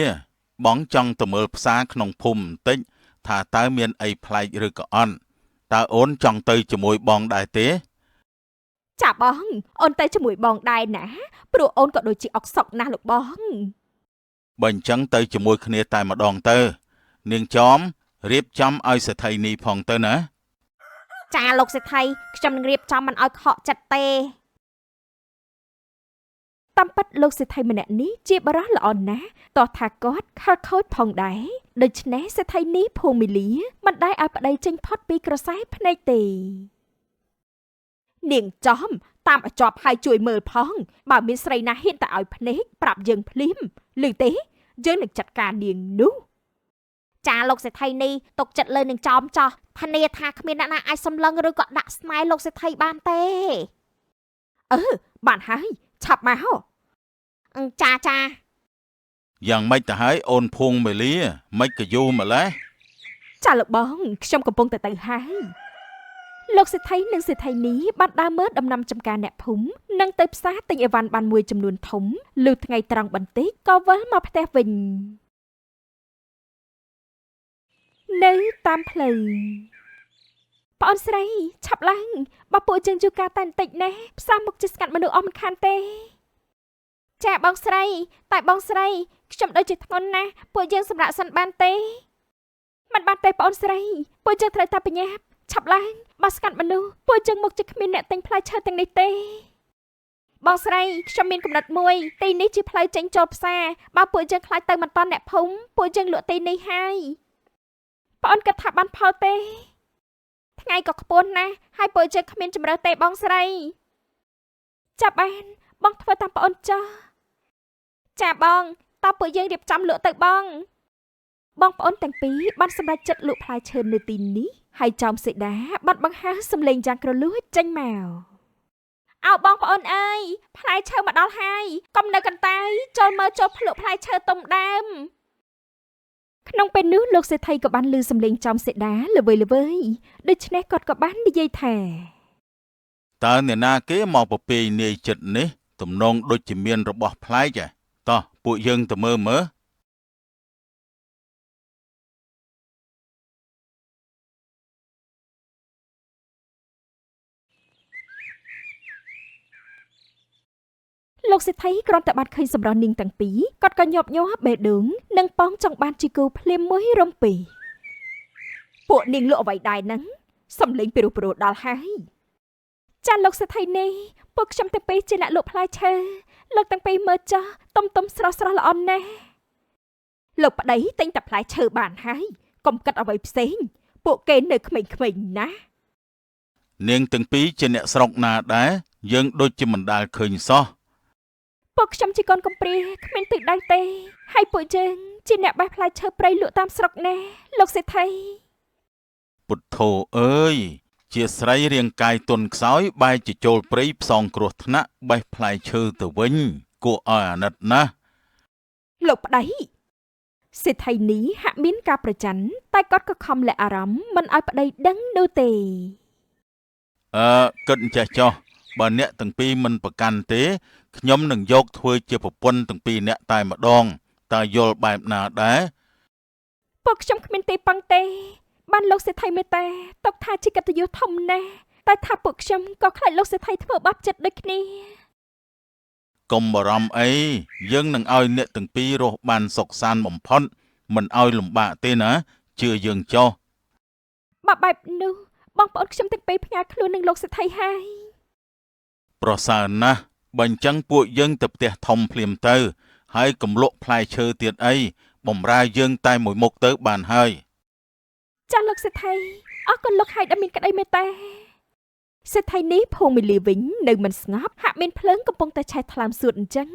បងចង់ទៅមើលផ្សារក្នុងភូមិបន្តិចថាតើមានអីប្លែកឬក៏អត់តើអូនចង់ទៅជាមួយបងដែរទេ ចាបងអូនទៅជាមួយបងដែរណាព្រោះអូនក៏ដូចជាអុកសុកណាស់លោកបង បើអញ្ចឹងទៅជាមួយគ្នាតែម្ដងទៅនាងចំរៀបចំឲ្យសេដ្ឋីនេះផងទៅណា ចាលោកសេដ្ឋីខ្ញុំនឹងរៀបចំមិនឲ្យខកចិត្តទេតាមពិតលោកសេដ្ឋីម្នាក់នេះជាបរិះល្អណាស់តោះថាគាត់ខលខូចផងដែរដូច្នេះសេដ្ឋីនេះភូមិលាមិនដែលឲ្យប្តីចេញផុតពីក្រសែភ្នែកទេនាងចំតាមឲ្យជាប់ហើយជួយមើលផងបើមានស្រីណាហ៊ានតែឲ្យភ្នែកប្រាប់យើងភ្លាមឮទេយើងនឹងចាត់ការនាងនោះចាលោកសេដ្ឋីនេះຕົកចិត្តលើនឹងចំចោះធានាថាគ្មានអ្នកណាអាចសម្លឹងឬក៏ដាក់ស្នេហ៍លោកសេដ្ឋីបានទេបានហើយឆាប់មកចា យ៉ាងម៉េចទៅហើយអូនភួងមាលាមិនក៏យូរម្ល៉េះ ចាលោកបងខ្ញុំកំពុងតែទៅហើយលោកសេដ្ឋីនិងសេដ្ឋីនេះបានដើរមើលដំណាំចំការអ្នកភូមិនិងទៅផ្សារទិញអីវ៉ាន់បានមួយចំនួនធំលុះថ្ងៃត្រង់បន្តិចក៏វិលមកផ្ទះវិញនៅតាមផ្លូវបងអូនស្រីឆាប់ឡើងបើពួកយើងជួការតែបន្តិចណាផ្សារមុខជាស្កាត់មនុស្សអស់មិនខានទេចាបងស្រីតែបងស្រីខ្ញុំដូចជាធ្ងន់ណាស់ពួកយើងសម្រាប់សិនបានទេមិនបានទេបងអូនស្រីពួកយើងត្រូវតែបញ្ញាប់ឆាប់ឡើងបើស្កាត់មនុស្សពួកយើងមកជាគ្មានអ្នកទិញផ្លែឈើទាំងនេះទេបងស្រីខ្ញុំមានកំណត់មួយទីនេះជាផ្លូវចេញចូលផ្សារបើពួកយើងខ្លាចទៅមិនតាន់អ្នកភូមិពួកយើងលក់ទីនេះហើយបងអូនគិតថាបានផលទេថ្ងៃក៏ខ្ពស់ណាស់ហើយពួកយើងគ្មានជំរើសទេបងស្រីចាប់បានបងធ្វើតាមបងអូនចុះចាបងតើពួកយើងរៀបចំលក់ទៅបងប្អូនទាំងពីរបានសម្រេចចិត្តលក់ផ្លែឈើនៅទីនេះហើយចោមសេដាបានបង្ហើរសម្លេងយ៉ាងគ្រលួចចេញមកអោបងប្អូនអើយផ្លែឈើមកដល់ហើយកុំនៅកន្តាយចូលមើលចូលភ្លក់ផ្លែឈើទុំដើមក្នុងពេលនោះលោកសេដ្ឋីក៏បានឮសម្លេងចោមសេដាល្វើយដូច្នេះគាត់ក៏បាននិយាយថាតើអ្នកណាគេមកប្រពៃនាយចិត្តនេះទំនងដូចជាមានរបស់ប្លែកតោះពួកយើងទៅមើលលោកសេដ្ឋីគ្រាន់តែបានឃើញសម្រស់នាងទាំងពីរគាត់ក៏ញាប់ញ័របេះដូងនិងប៉ងចង់បានជាគូភ្លាមមួយរំពេពួកនាងលក់អ្វីដែរហ្នឹងសំលេងពីព្រោះដល់ហើយចាលោកសេដ្ឋីនេះពួកខ្ញុំទាំងពីរជាអ្នកលក់ផ្លែឈើលោកទាំងពីរមើលចាស់ទុំស្រស់ល្អណាស់លោកប្តីទិញតែផ្លែឈើបានហើយកុំគិតអ្វីផ្សេងពួកគេនៅក្មេងៗណាស់នាងទាំងពីរជាអ្នកស្រុកណាដែរយើងដូចជាមិនដាល់ឃើញសោះពួកខ្ញុំជាកូនកំព្រាគ្មានទិសដៅទេហើយពួកយើងជាអ្នកបេះផ្លែឈើព្រៃលក់តាមស្រុកណាលោកសេដ្ឋីពុទ្ធោអើយជាស្រីរាងកាយទន់ខ្សោយបែរជាចូលព្រៃផ្សងគ្រោះថ្នាក់បេះផ្លែឈើទៅវិញគួរឲ្យអាណិតណាស់លោកប្តីសេដ្ឋីនេះហាក់មានការប្រច័ណ្ឌតែគាត់ក៏ខំលាក់អារម្មណ៍មិនឲ្យប្តីដឹងនោះទេគិតចេះចោះបើអ្នកទាំងពីរមិនប្រកាន់ទេខ្ញុំនឹងយកធ្វើជាប្រពន្ធទាំងពីរអ្នកតែម្ដងតើយល់បែបណាដែរពួកខ្ញុំគ្មានទេប៉ងទេបានលោកសេដ្ឋីមេតាຕົកថាជាកតញ្ញូធំណាស់តែថាពួកខ្ញុំក៏ខ្លាចលោកសេដ្ឋីធ្វើបាបចិត្តដូចគ្នាកុំបារម្ភអីយើងនឹងឲ្យអ្នកទាំងពីររស់បានសុខសាន្តបំផុតមិនឲ្យលំបាកទេណាជឿយើងចុះបើបែបនោះបងប្អូនខ្ញុំទាំងពីរផ្ញើខ្លួននឹងលោកសេដ្ឋីហើយប្រសើរណាស់បើអញ្ចឹងពួកយើងទៅផ្ទះធំភ្លាមទៅ ហើយកំលក់ផ្លែឈើទៀតអីបំរើយើងតែមួយមុខទៅបានហើយ ចាលោកសេដ្ឋីអរគុណលោកហើយដែលមានក្តីមេត្តាសេដ្ឋីនេះភូមិលីវិញនៅមិនស្ងប់ហាក់មានភ្លើងកំពុងតែឆេះថ្លើមសួតអញ្ចឹង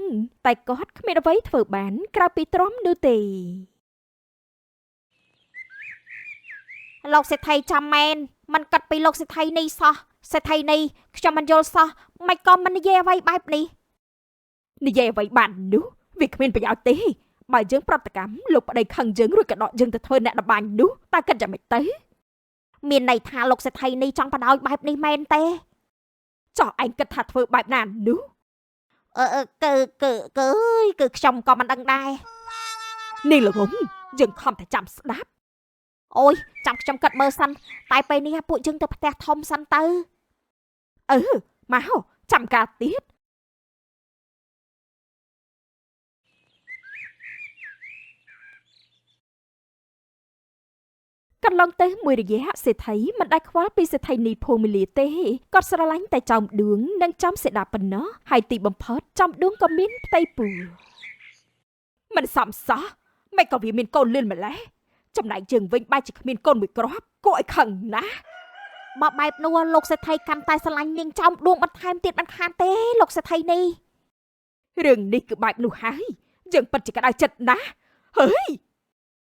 តែគាត់គ្មានអ្វីធ្វើបានក្រៅពីទ្រាំនោះទេលោកសេដ្ឋីចាំមែនមិនកាត់ពីលោកសេដ្ឋីនេះសោះសេដ្ឋីនេះខ្ញុំមិនយល់សោះមិនក៏មិននិយាយអ្វីបែបនេះនិយាយអ្វីបាននោះវាគ្មានប្រយោជន៍ទេបើយើងប្រតិកម្មលោកប្តីខឹងយើងរួចក៏ដកយើងទៅធ្វើអ្នកដបាញ់នោះតើគិតយ៉ាងម៉េចទៅមានន័យថាលោកសេដ្ឋីនេះចង់បដ ாய் បែបនេះមែនទេចោះឯងគិតថាធ្វើបែបណានោះគឺខ្ញុំក៏មិនដឹងដែរនេះលោកហុងយើងខំតែចាំស្ដាប់អូយចាំខ្ញុំគិតមើលសិនតែពេលនេះពួកយើងទៅផ្ទះធំសិនទៅមកចាំកាលទៀតកន្លងទៅមួយរយៈសេដ្ឋីមិនដែលខ្វល់ពីសេដ្ឋីនីភូមិលាទេគាត់ស្រឡាញ់តែចោមឌឿងនិងចោមសេដាប៉ុណ្ណោះហើយទីបំផុតចោមឌឿងក៏មានផ្ទៃពោះមិនសមសោះមិនក៏វាមានកូនលឿនម្ល៉េះចំណែកយើងវិញបែរជាគ្មានកូនមួយគ្រាប់គួរឲ្យខឹងណាស់បើបែបនោះលោកសេដ្ឋីកាន់តែស្រឡាញ់នាងចោមឌឿងបន្ថែមទៀតមិនខានទេលោកសេដ្ឋីនេះរឿងនេះគឺបែបនោះហើយយើងពិតជាក្តៅចិត្តណាស់ហើយ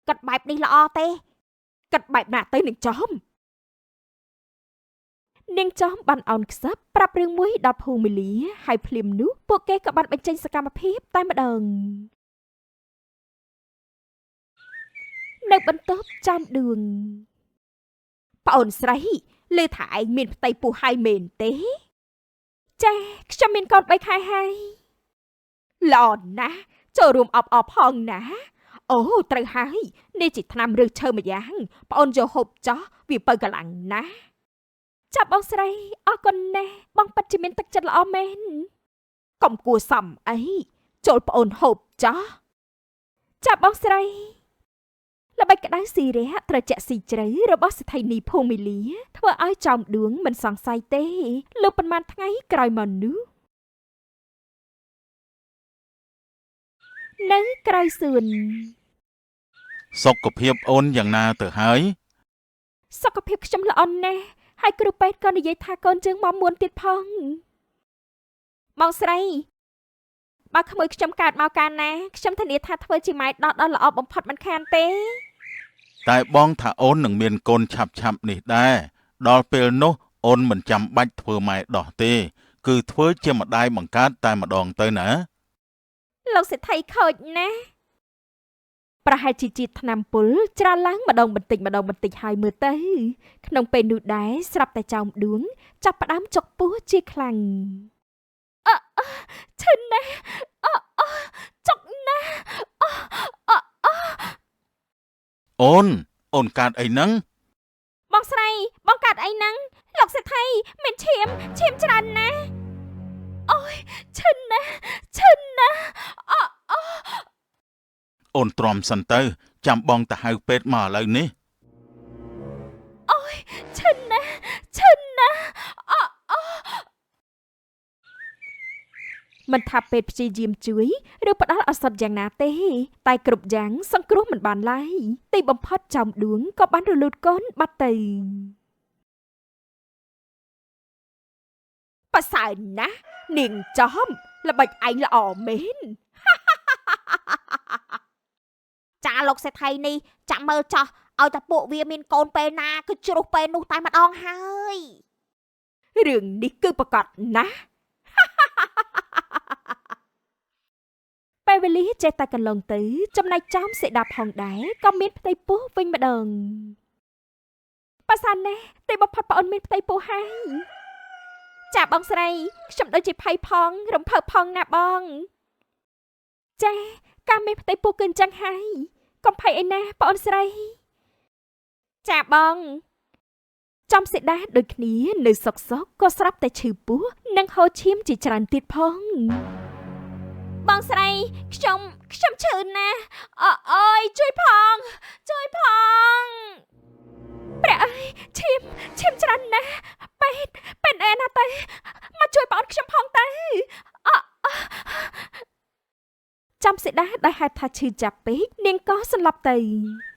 គិតបែបនេះល្អទេគិតបែបណាទៅនាងចំបានអោនខ្សឹបប្រាប់រឿងមួយដល់ភូមិលាហើយភ្លាមនោះពួកគេក៏បានបញ្ចេញសកម្មភាពតែម្ដងនៅបន្ទប់ចោមឌឿងប្អូនស្រីលើថាឯងមានផ្ទៃពោះហើយមែនទេចាខ្ញុំមានកូន3ខែហើយល្អណាស់ចូលរួមអបអរផងណាអូត្រូវហើយនេះជាថ្នាំរើសឈើម្យ៉ាងប្អូនយកហូបចោះវាបើកម្លាំងណាស់ចាប់បងស្រីអរគុណណាស់បងពិតជាមានទឹកចិត្តល្អមែនកុំគួសមអីចូលប្អូនហូបចោះចាប់បងស្រីល្បិចក្តៅស៊ីរះត្រជាក់ស៊ីជ្រៅរបស់សេដ្ឋីនីភូមិលាធ្វើឲ្យចោមឌឿងមិនសង្ស័យទេលុបប៉ុន្មានថ្ងៃក្រោយមកនោះនៅក្រៅសួនសុខភាពអូនយ៉ាងណាទៅហើយសុខភាពខ្ញុំល្អណាស់ហើយគ្រូពេទ្យក៏និយាយថាកូនជើងមកមួនទៀតផងបងស្រីបើក្មួយខ្ញុំកើតមកកាលណាខ្ញុំធានាថាធ្វើជាម៉ែដោះដ៏ល្អបំផុតមិនខានទេតែបងថាអូននឹងមានកូនឆាប់នេះដែរដល់ពេលនោះអូនមិនចាំបាច់ធ្វើម៉ែដោះទេគឺធ្វើជាម្ដាយបង្កើតតែម្ដងទៅណាលោកសេដ្ឋីខូចណាស់ប្រហែលជាជាតិថ្នាំពុលច្រាលឡើងម្ដងបន្តិចហើយមើលទៅក្នុងពេលនោះដែរស្រាប់តែចោមឌឿងចាប់ផ្ដើមចុកពោះជាខ្លាំងឈឺណាស់ចុកណាស់អូនកាត់អីហ្នឹងបងស្រីបងកាត់អីហ្នឹងលោកសេដ្ឋីមានឈាមច្រើនណាស់អូយឈឺណាស់អូនទ្រាំសិនទៅចាំបងទៅហៅពេទ្យមកឥឡូវនេះអូយឈឺណាស់មិនថាពេទ្យព្យាយាមជួយឬផ្ដល់ឱសថយ៉ាងណាទេតែគ្រប់យ៉ាងសង្គ្រោះមិនបានឡើយទីបំផុតចោមឌឿងក៏បានរលូតកូនបាត់ទៅប្រសើរណាស់នាងចំល្បិចឯងល្អមែនចាលោកសេដ្ឋីនេះចាំមើលចោះឲ្យតែពួកវាមានកូនពេលណាគឺជ្រុះពេលនោះតែម្ដងហើយរឿងនេះគឺប្រកបណាស់ពេលវេលាចេះតែកន្លងទៅចំណែកចោមសេដាផងដែរក៏មានផ្ទៃពោះវិញម្ដងប៉ាសានណាទីបំផុតប្អូនមានផ្ទៃពោះហើយចាបងស្រីខ្ញុំដូចជាភ័យផងរំភើបផងណាបងចាការមានផ្ទៃពោះគឺអញ្ចឹងហើយកុំភ័យអីណាបងស្រីចាបងចំសេដាដូចគ្នានៅសុកក៏ស្រាប់តែឈឺពោះនិងហូរឈាមជាច្រើនទៀតផងបងស្រីខ្ញុំឈឺណាស់អើយជួយផងព្រះអើយឈាមច្រើនណាស់ពេទ្យអែណាទៅមកជួយបងខ្ញុំផងទៅ ចាំសេដាដែលហេតុថាឈឺចាប់ពេកនាងក៏សន្លប់ទៅ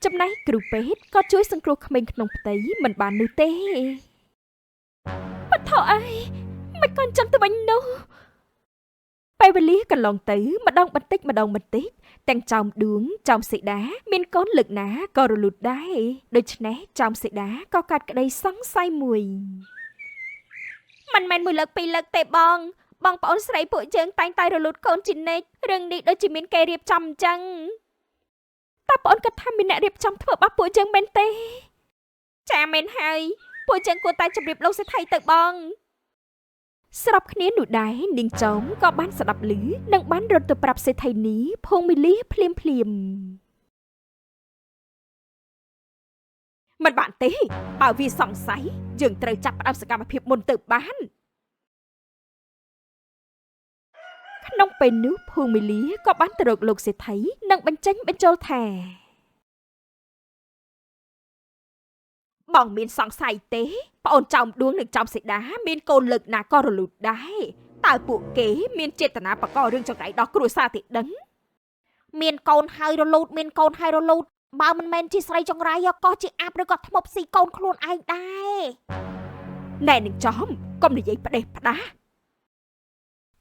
ចំណែកគ្រូពេទ្យក៏ជួយសង្គ្រោះក្មេងក្នុងផ្ទៃមិនបាននោះទេបាត់ថោអីមិនក៏អញ្ចឹងទៅវិញនោះពេលវេលាកន្លងទៅម្ដងបន្តិចទាំងចោមឌួងចោមសេដាមានកូនលើកណាក៏រលូតដែរដូច្នេះចោមសេដាក៏កាត់ក្តីសង្ស័យមួយមិនមែនមួយលើកពីរលើកទេបងប្អូនស្រីពួកយើងតែងតែរលូតកូនជានិច្ចរឿងនេះដូចជាមានគេរៀបចំអញ្ចឹងតើបងគិតថាមានអ្នករៀបចំធ្វើបាបពួកយើងមែនទេចាមែនហើយពួកយើងគួរតែជម្រាបលោកសេដ្ឋីទៅបងស្របគ្នានោះដែរនាងចោមក៏បានស្ដាប់ឮនិងបានរត់ទៅប្រាប់សេដ្ឋីនីភងមីលីភ្លាមមិនបានទេបើវាសង្ស័យយើងត្រូវចាប់ផ្ដើមសកម្មភាពមុនទៅបានក្នុងពេលនោះភូមីលីក៏បានទៅរកលោកសេដ្ឋីនិងបញ្ចូលថាបងមានសង្ស័យទេប្អូនចោមឌួងនិងចោមសេដាមានកូនលើកណាក៏រលូតដែរតើពួកគេមានចេតនាបង្ករឿងចង្រៃដល់គ្រួសារទេដឹងមានកូនហើយរលូតបើមិនមែនជាស្រីចង្រៃក៏ជាអាប់ឬក៏ធ្មប់ស៊ីកូនខ្លួនឯងដែរណែនឹងចំកុំនិយាយផ្ដេសផ្ដាស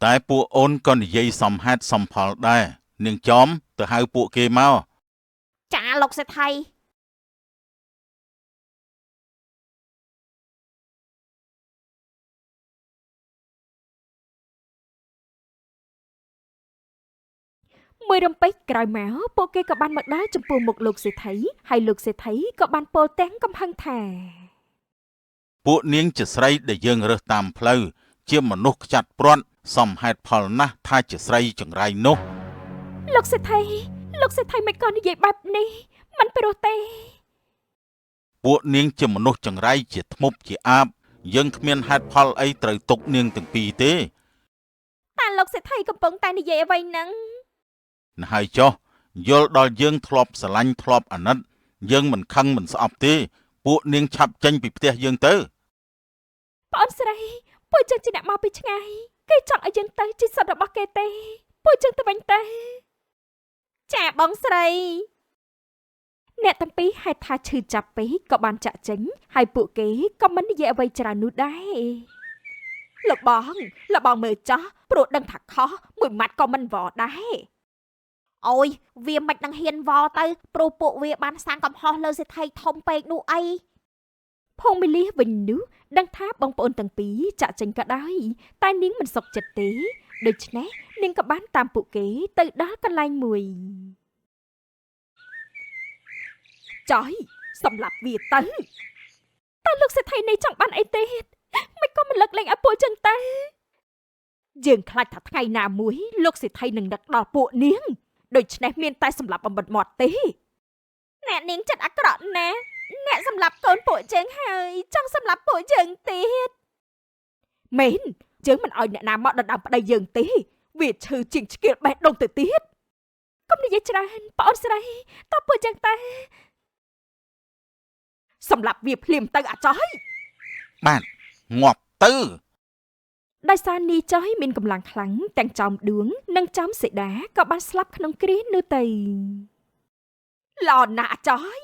តែពួកអូនក៏និយាយសំហេតុសំផលដែរនាងចំទៅហៅពួកគេមកចាលោកសេដ្ឋីមួយរំពេចក្រោយមកពួកគេក៏បានមកដល់ចំពោះមុខលោកសេដ្ឋីហើយលោកសេដ្ឋីក៏បានពោលទាំងកំហឹងថាពួកនាងជាស្រីដែលយើងរើសតាមផ្លូវជាមនុស្សខ្ចាត់ព្រាត់សំហេតុផលណាស់ថាជាស្រីចង្រៃនោះលោកសេដ្ឋីមិនក៏និយាយបែបនេះមិនព្រោះទេពួកនាងជាមនុស្សចង្រៃជាធ្មប់ជាអាបយើងគ្មានហេតុផលអីត្រូវទុកនាងទាំងពីរទេតែលោកសេដ្ឋីកំពុងតែនិយាយអ្វីហ្នឹងណាហើយចុះយល់ដល់យើងធ្លាប់ស្រឡាញ់ធ្លាប់អាណិតយើងមិនខឹងមិនស្អប់ទេពួកនាងឆាប់ចេញពីផ្ទះយើងទៅប្អូនស្រីពួកយើងជាអ្នកមកពីឆ្ងាយគេចង់ឲ្យយើងទៅជាសិទ្ធិរបស់គេទេពួកយើងទៅវិញទៅចាបងស្រីអ្នកទាំងពីរហេតុថាឈឺចាប់ពេកក៏បានចាក់ចេញហើយពួកគេក៏មិននិយាយអ្វីច្រើននោះដែរលបងមើលចោះព្រោះដឹងថាខុសមួយម៉ាត់ក៏មិនវដែរអូយវាមិននឹងហ៊ានវទៅព្រោះពួកវាបានសាងកំហុសលើសេដ្ឋីធំពេកនោះអីភងមីលីវិញនោះដឹងថាបងប្អូនទាំងពីរចាក់ចេញក៏ដោយតែនាងមិនសុខចិត្តទេដូច្នេះនាងក៏បានតាមពួកគេទៅដល់កន្លែងមួយចុយសម្រាប់វាទៅតើលោកសេដ្ឋីនេះចង់បានអីទៀតមិនក៏មិនលើកលែងឲ្យពួកចឹងទៅយើងខ្លាចថាថ្ងៃណាមួយលោកសេដ្ឋីនឹងដឹកដល់ពួកនាងដូច្នេះមានតែសម្រាប់បំបិតមាត់ទេអ្នកនាងចិត្តអាក្រក់ណាស់អ្នកសម្រាប់កូនពួកយើងហើយចង់សម្រាប់ពួកយើងទៀតមែនយើងមិនអោយអ្នកណាមកដណ្ដើមប្តីយើងទេវាឈឺជាងឆ្កៀលបេះដូងទៅទៀតកុំនិយាយច្រើនប្អូនស្រីតើពួកយើងតែសម្រាប់វាភ្លាមទៅអាចុយបាទងាប់ទៅដោយសារនីចុយមានកម្លាំងខ្លាំងទាំងចោមឌួងនិងចោមសេដាក៏បានស្លាប់ក្នុងគ្រានោះទៅល្អណាស់អាចុយ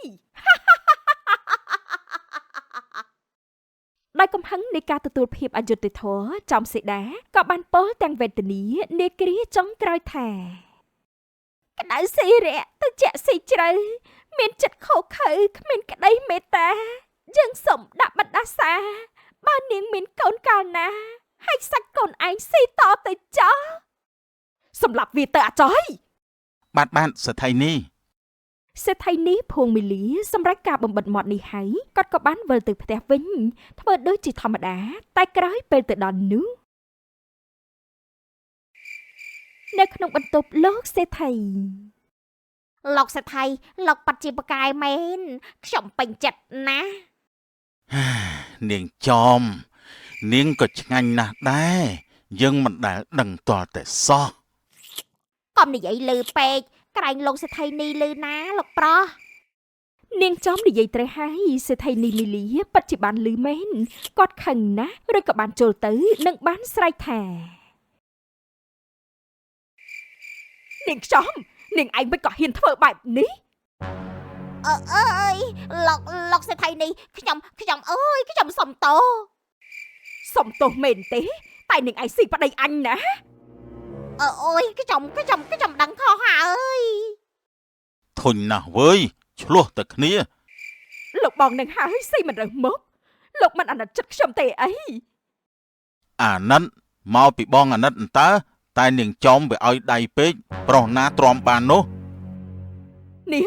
ដោយកំហឹងនៃការទទួលភាពអយុត្តិធម៌ចោមសេដាក៏បានពោលទាំងវេទនានាគ្រាចុងក្រោយថាក្តៅស៊ីរៈទៅជាក់ស៊ីជ្រៅមានចិត្តខូខើគ្មានក្តីមេត្តាយើងសូមដាក់បណ្ដាសាបើនាងមានកូនកាលណាហើយសាច់កូនឯងស៊ីតទៅចោលសម្រាប់វាទៅអាចុយបាទសេដ្ឋីនេះភួងមីលីសម្រាប់ការបំបិតមាត់នេះហើយគាត់ក៏បានវិលទៅផ្ទះវិញធ្វើដូចជាធម្មតាតែក្រោយពេលទៅដល់នោះនៅក្នុងបន្ទប់លោកសេដ្ឋីលោកប៉ាត់ជាបកាយមែនខ្ញុំពេញចិត្តណាស់នាងចំនាងក៏ឆ្ងាញ់ណាស់ដែរយើងមិនដែលដឹងតតែសោះកុំនិយាយលឺពេកក្រែងលោកសេដ្ឋីនេះលឺណាលោកប្រុសនាងចំនិយាយត្រូវហើយសេដ្ឋីនេះមីលីពិតជាបានលឺមែនគាត់ខឹងណាស់ឬក៏បានចូលទៅនិងបានស្រែកថា នាងចំនាងឯងមិនក៏ហ៊ានធ្វើបែបនេះអើយលោកសេដ្ឋីនេះខ្ញុំអើយខ្ញុំសុំទោសមែនទេតែនាងឯងស៊ីប្តីអញណាអូយខ្ញុំដឹងខុសហើយ ធុញណាស់វើយឆ្លោះតែគ្នា លោកបងនឹងហើយស៊ីមិនរើសមុខលោកមិនអាណិតចិត្តខ្ញុំទេអីអាណិតមកពីបងអាណិតតើតែនាងចំវាឲ្យដៃពេកប្រុសណាទ្រាំបាននោះនា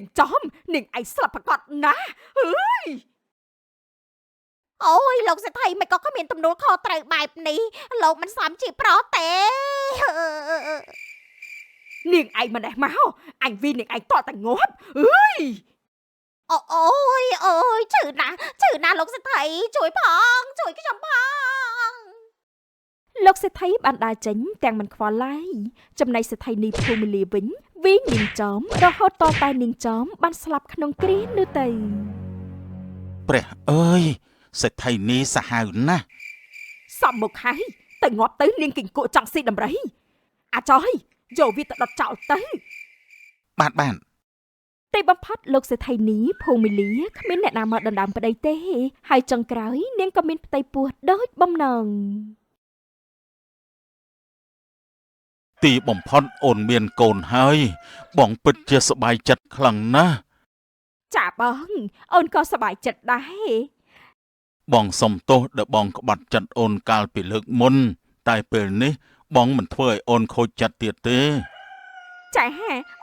ងចំនាងឯងស្លាប់ប្រកបណាស់អើយអូយលោកសេដ្ឋីមិនក៏គ្មានទំនួលខុសត្រូវបែបនេះលោកមិនសមជាប្រុសទេនាងឯងមិនដែរមកអញវីនាងឯងតតែងាប់អើយអូយឈឺណាស់លោកសេដ្ឋីជួយខ្ញុំផងលោកសេដ្ឋីបានដើរចេញទាំងមិនខ្វល់ឡើយចំណែកសេដ្ឋីនីភូមិលាវិញវិញនាងចំរហូតតតែនាងចំបានស្លាប់ក្នុងគ្រានោះទៅព្រះអើយសេដ្ឋីនីសាហាវណាស់សំមុខហើយទៅងាប់ទៅនាងគិញគក់ចង់ស៊ីដំរីអាចយយកវាទៅដុតចោលទៅបានតែបំផុតលោកសេដ្ឋីនីភូមិលាគ្មានអ្នកណាមកដណ្ដើមប្តីទេហើយចុងក្រោយនាងក៏មានផ្ទៃពោះដូចបំណងទីបំផុតអូនមានកូនហើយបងពិតជាសប្បាយចិត្តខ្លាំងណាស់ចាបងអូនក៏សប្បាយចិត្តដែរបងសុំទោសដែលបងក្បត់ចិត្តអូនកាលពីលើកមុនតែពេលនេះបងមិនធ្វើឲ្យអូនខូចចិត្តទៀតទេចា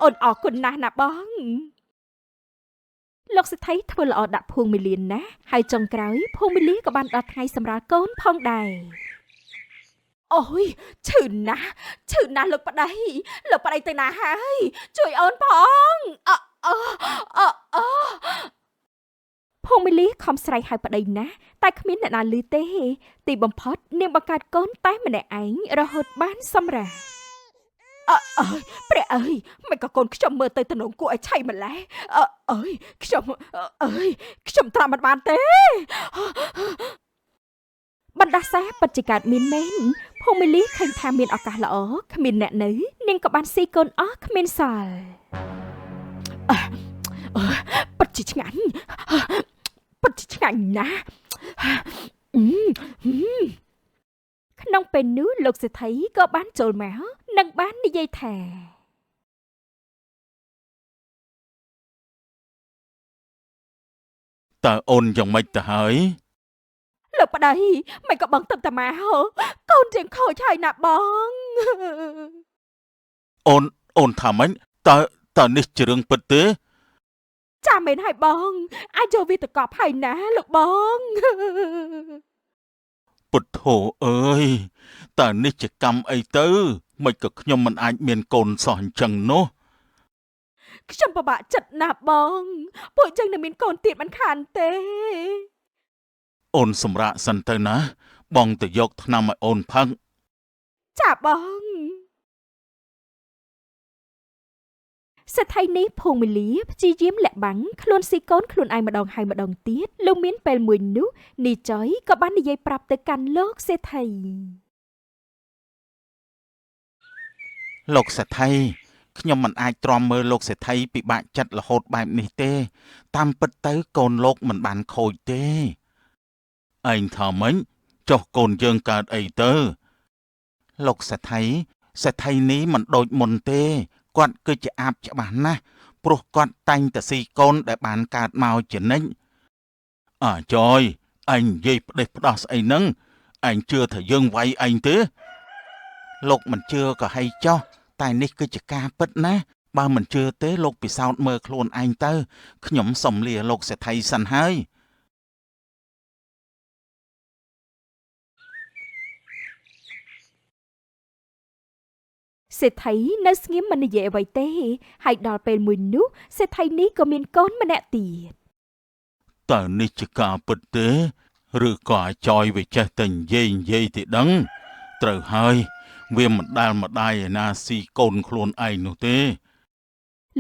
អូនអរគុណណាស់ណាបងលោកសេដ្ឋីធ្វើល្អដាក់ភួងមីលៀនណាហើយចុងក្រោយភួងមីលៀនក៏បានដល់ថ្ងៃសម្រាប់កូនផងដែរអូយឈឺណាស់លោកប្តីទៅណាហើយជួយអូនផងភូមិលីខំស្រែកហៅប្តីណាស់តែគ្មានអ្នកណាឮទេទីបំផុតនាងបង្កើតកូនតែម្នាក់ឯងរហូតបានសម្រេចព្រះអើយមិនក៏កូនខ្ញុំមើលទៅទំនងគួរឲ្យឆៃម្ល៉េះខ្ញុំត្រាំមិនបានទេបណ្ដាសាពិតជាកើតមានមែនភូមិលីឃើញថាមានឱកាសល្អគ្មានអ្នកនៅនាងក៏បានស៊ីកូនអស់គ្មានសល់ពិតជាឆ្ងាញ់ណាស់ក្នុងពេលនោះលោកសេដ្ឋីក៏បានចូលមកនិងបាននិយាយថាតើអូនយ៉ាងម៉េចទៅហើយលោកប្តីមិនក៏បងទៅតាមកកូនជាងខូចហើយណាបងអូនថាម៉េចតើនេះជារឿងពិតទេចាមែនហើយបងអាចយកវាទៅកប់ហើយណាលោកបងពុទ្ធោអើយតើនេះជាកម្មអីទៅមិនក៏ខ្ញុំមិនអាចមានកូនសោះអញ្ចឹងនោះខ្ញុំពិបាកចិត្តណាស់បងពួកអញ្ចឹងនឹងមានកូនទៀតមិនខានទេអូនសម្រាកសិនទៅណាបងទៅយកថ្នាំឲ្យអូនផឹកចាបងសេដ្ឋីនេះភូមិលាព្យាយាមលាក់បាំងខ្លួនស៊ីកូនខ្លួនឯងម្ដងហើយម្ដងទៀតលុំមានពេលមួយនោះនីចយក៏បាននិយាយប្រាប់ទៅកាន់លោកសេដ្ឋីលោកសេដ្ឋីខ្ញុំមិនអាចទ្រាំមើលលោកសេដ្ឋីពិបាកចិត្តរហូតបែបនេះទេតាមពិតទៅកូនលោកមិនបានខូចទេឯងថាម៉េចចុះកូនយើងកើតអីទៅលោកសេដ្ឋីនេះមិនដូចមុនទេគាត់គឺជាអាបច្បាស់ណាស់ព្រោះគាត់តែងតែស៊ីកូនដែលបានកើតមកជានិច្ចអាចយឯងនិយាយផ្ដេសផ្ដោះស្អីហ្នឹងឯងជឿថាយើងវាយឯងទេលោកមិនជឿក៏ហើយចោះតែនេះគឺជាការពិតណាបើមិនជឿទេលោកពិសោធន៍មើលខ្លួនឯងទៅខ្ញុំសុំលាលោកសេដ្ឋីសិនហើយសេដ្ឋីនៅស្ងៀមមិននិយាយអ្វីទេហើយដល់ពេលមួយនោះសេដ្ឋីនេះក៏មានកូនម្នាក់ទៀតតើនេះជាការពិតទេឬក៏អាចយវាចេះតែនិយាយទេដឹងត្រូវហើយវាមិនដែលម្ដាយឯណាស៊ីកូនខ្លួនឯងនោះទេ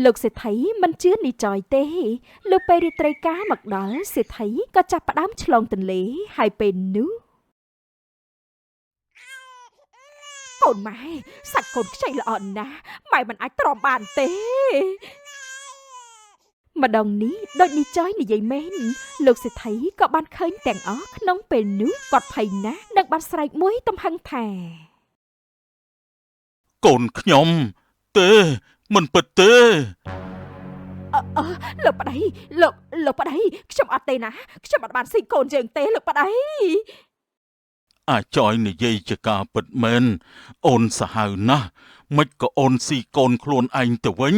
លោកសេដ្ឋីមិនជឿនីចយទេលើពេលរាត្រីការមកដល់សេដ្ឋីក៏ចាប់ផ្ដើមឆ្លងទន្លេហើយពេលនោះ កូនម៉ែសាច់កូនខ្ចីល្អណាស់ម៉ែមិនអាចទ្រាំបានទេម្ដងនេះដូចនេះចយនិយាយមែនលោកសេដ្ឋីក៏បានឃើញទាំងអស់ក្នុងពេលនោះគាត់ភ័យណាស់និងបានស្រែកមួយទំហឹងថាកូនខ្ញុំទេមិនពិតទេ លោកប្តីលោកប្តីខ្ញុំអត់ទេណាខ្ញុំអត់បានស៊ីកូនយើងទេលោកប្តី អាចយនិយាយជាការពិតមែនអូនសាហាវណាស់មិនក៏អូនស៊ីកូនខ្លួនឯងទៅវិញ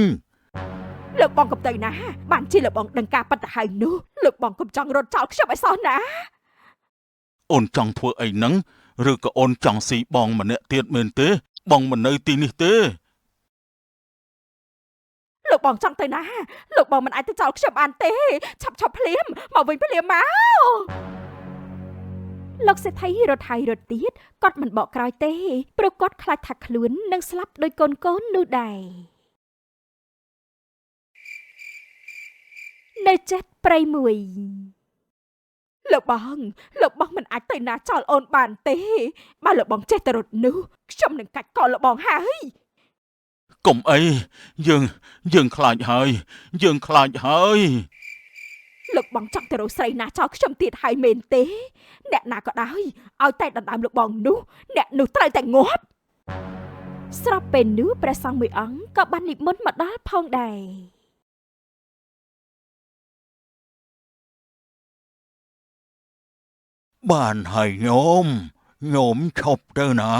លោកបងកំទៅណាបានជាលោកបងដឹងការប៉ັດទៅហើយនោះលោកបងកុំចង់រត់ចោលខ្ញុំឲ្យសោះណា អូនចង់ធ្វើអីហ្នឹងឬក៏អូនចង់ស៊ីបងម្នាក់ទៀតមែនទេបងមិននៅទីនេះទេ លោកបងចង់ទៅណាលោកបងមិនអាចទៅចោលខ្ញុំបានទេឆាប់ភ្លាមមកវិញភ្លាមមកលោកសេដ្ឋីរត់ហើយរត់ទៀតគាត់មិនបកក្រោយទេព្រោះគាត់ខ្លាចថាខ្លួននឹងស្លាប់ដោយកូននោះដែរនៅចិត្តព្រៃមួយលោកបងមិនអាចទៅណាចោលអូនបានទេបើលោកបងចេះតែរត់នោះខ្ញុំនឹងកាច់កលោកបងហើយកុំអីយើងខ្លាចហើយលោកបងចង់ទៅរកស្រីណាចោលខ្ញុំទៀតហើយមែនទេអ្នកណាក៏ដោយឲ្យតែដណ្ដើមលោកបងនោះអ្នកនោះត្រូវតែងាប់ស្រាប់ពេលនោះព្រះសង្ឃមួយអង្គក៏បាននិមន្តមកដល់ផងដែរបានហើយញោមឈប់ទៅណា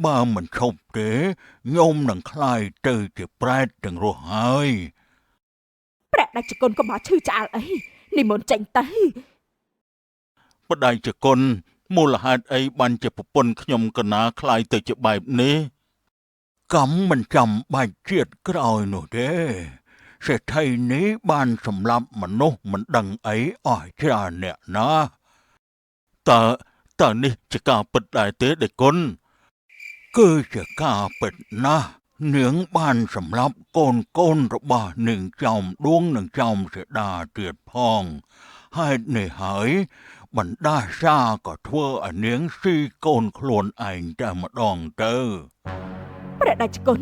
បើមិនឈប់ទេញោមនឹងខ្លាយទៅជាប្រែតទាំងរស់ហើយព្រះដេចគុណក៏មកឈឺឆ្អាលអីនិមន្តចេញទៅ បដិជគុណមូលហេតុអីបានជាប្រពន្ធខ្ញុំកណាខ្លាយទៅជាបែបនេះ កម្មមិនចាំបាច់ជាតិក្រោយនោះទេសេដ្ឋីនេះបានសម្លាប់មនុស្សមិនដឹងអីអស់ច្រើនអ្នកណា តើនេះជាការពិតដែរទេដេចគុណ គឺជាការពិតណាស់នាងបានសម្លាប់កូនរបស់នាងចោមដួងនិងចោមសេដាទៀតផងហេតុនេះហើយបណ្ដាសាក៏ធ្វើឲ្យនាងស៊ីកូនខ្លួនឯងតែម្ដងទៅព្រះដេចគុ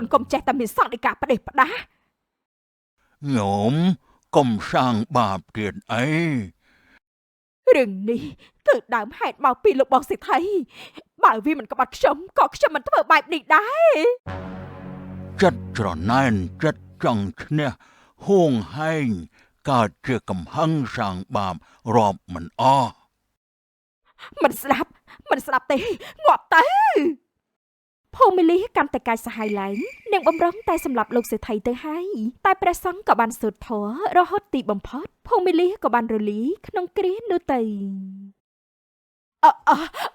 ណកុំចេះតែមានសង្ឃដីកាផ្ដេសផ្ដាស ញោមកុំសាងបាបទៀតអី រឿងនេះគឺដើមហេតុមកពីលោកបងសេដ្ឋីបើវាមិនក្បត់ខ្ញុំក៏ខ្ញុំមិនធ្វើបែបនេះដែរ ចិត្តច្រណែនចិត្តចង់ឈ្នះហួងហែងកើតជាកំហឹងសាងបាបរាប់មិនអស់ មិនស្ដាប់ទេងាប់ទៅភូមិលីកម្មតកាយសហាយឡើងនឹងបំរុងតែសម្រាប់លោកសេដ្ឋីទៅហើយតែព្រះសង្ឃក៏បានសូត្រធម៌រហូតទីបំផុតភូមិលីក៏បានរលីក្នុងគ្រានោះទៅ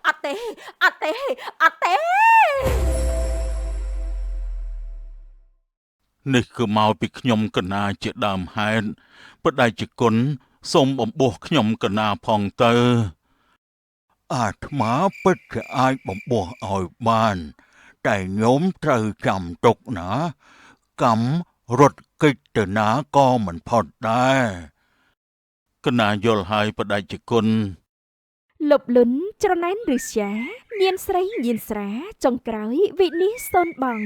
អត់ទេនេះគឺមកពីខ្ញុំកណាជាដើមហេតុបដិជគុណសូមបំពោះខ្ញុំកណាផងទៅ អាត្មាពិតជាអាចបំពោះឲ្យបានតែញោមត្រូវចាំទុកណាកម្មរត់គេចទៅណាក៏មិនផុតដែរ កណាយល់ហើយបដិជគុណ លុបលុនច្រណែនឫស្យាញៀនស្រីញៀនស្រាចុងក្រោយវិនិច្ឆ័យសូនបង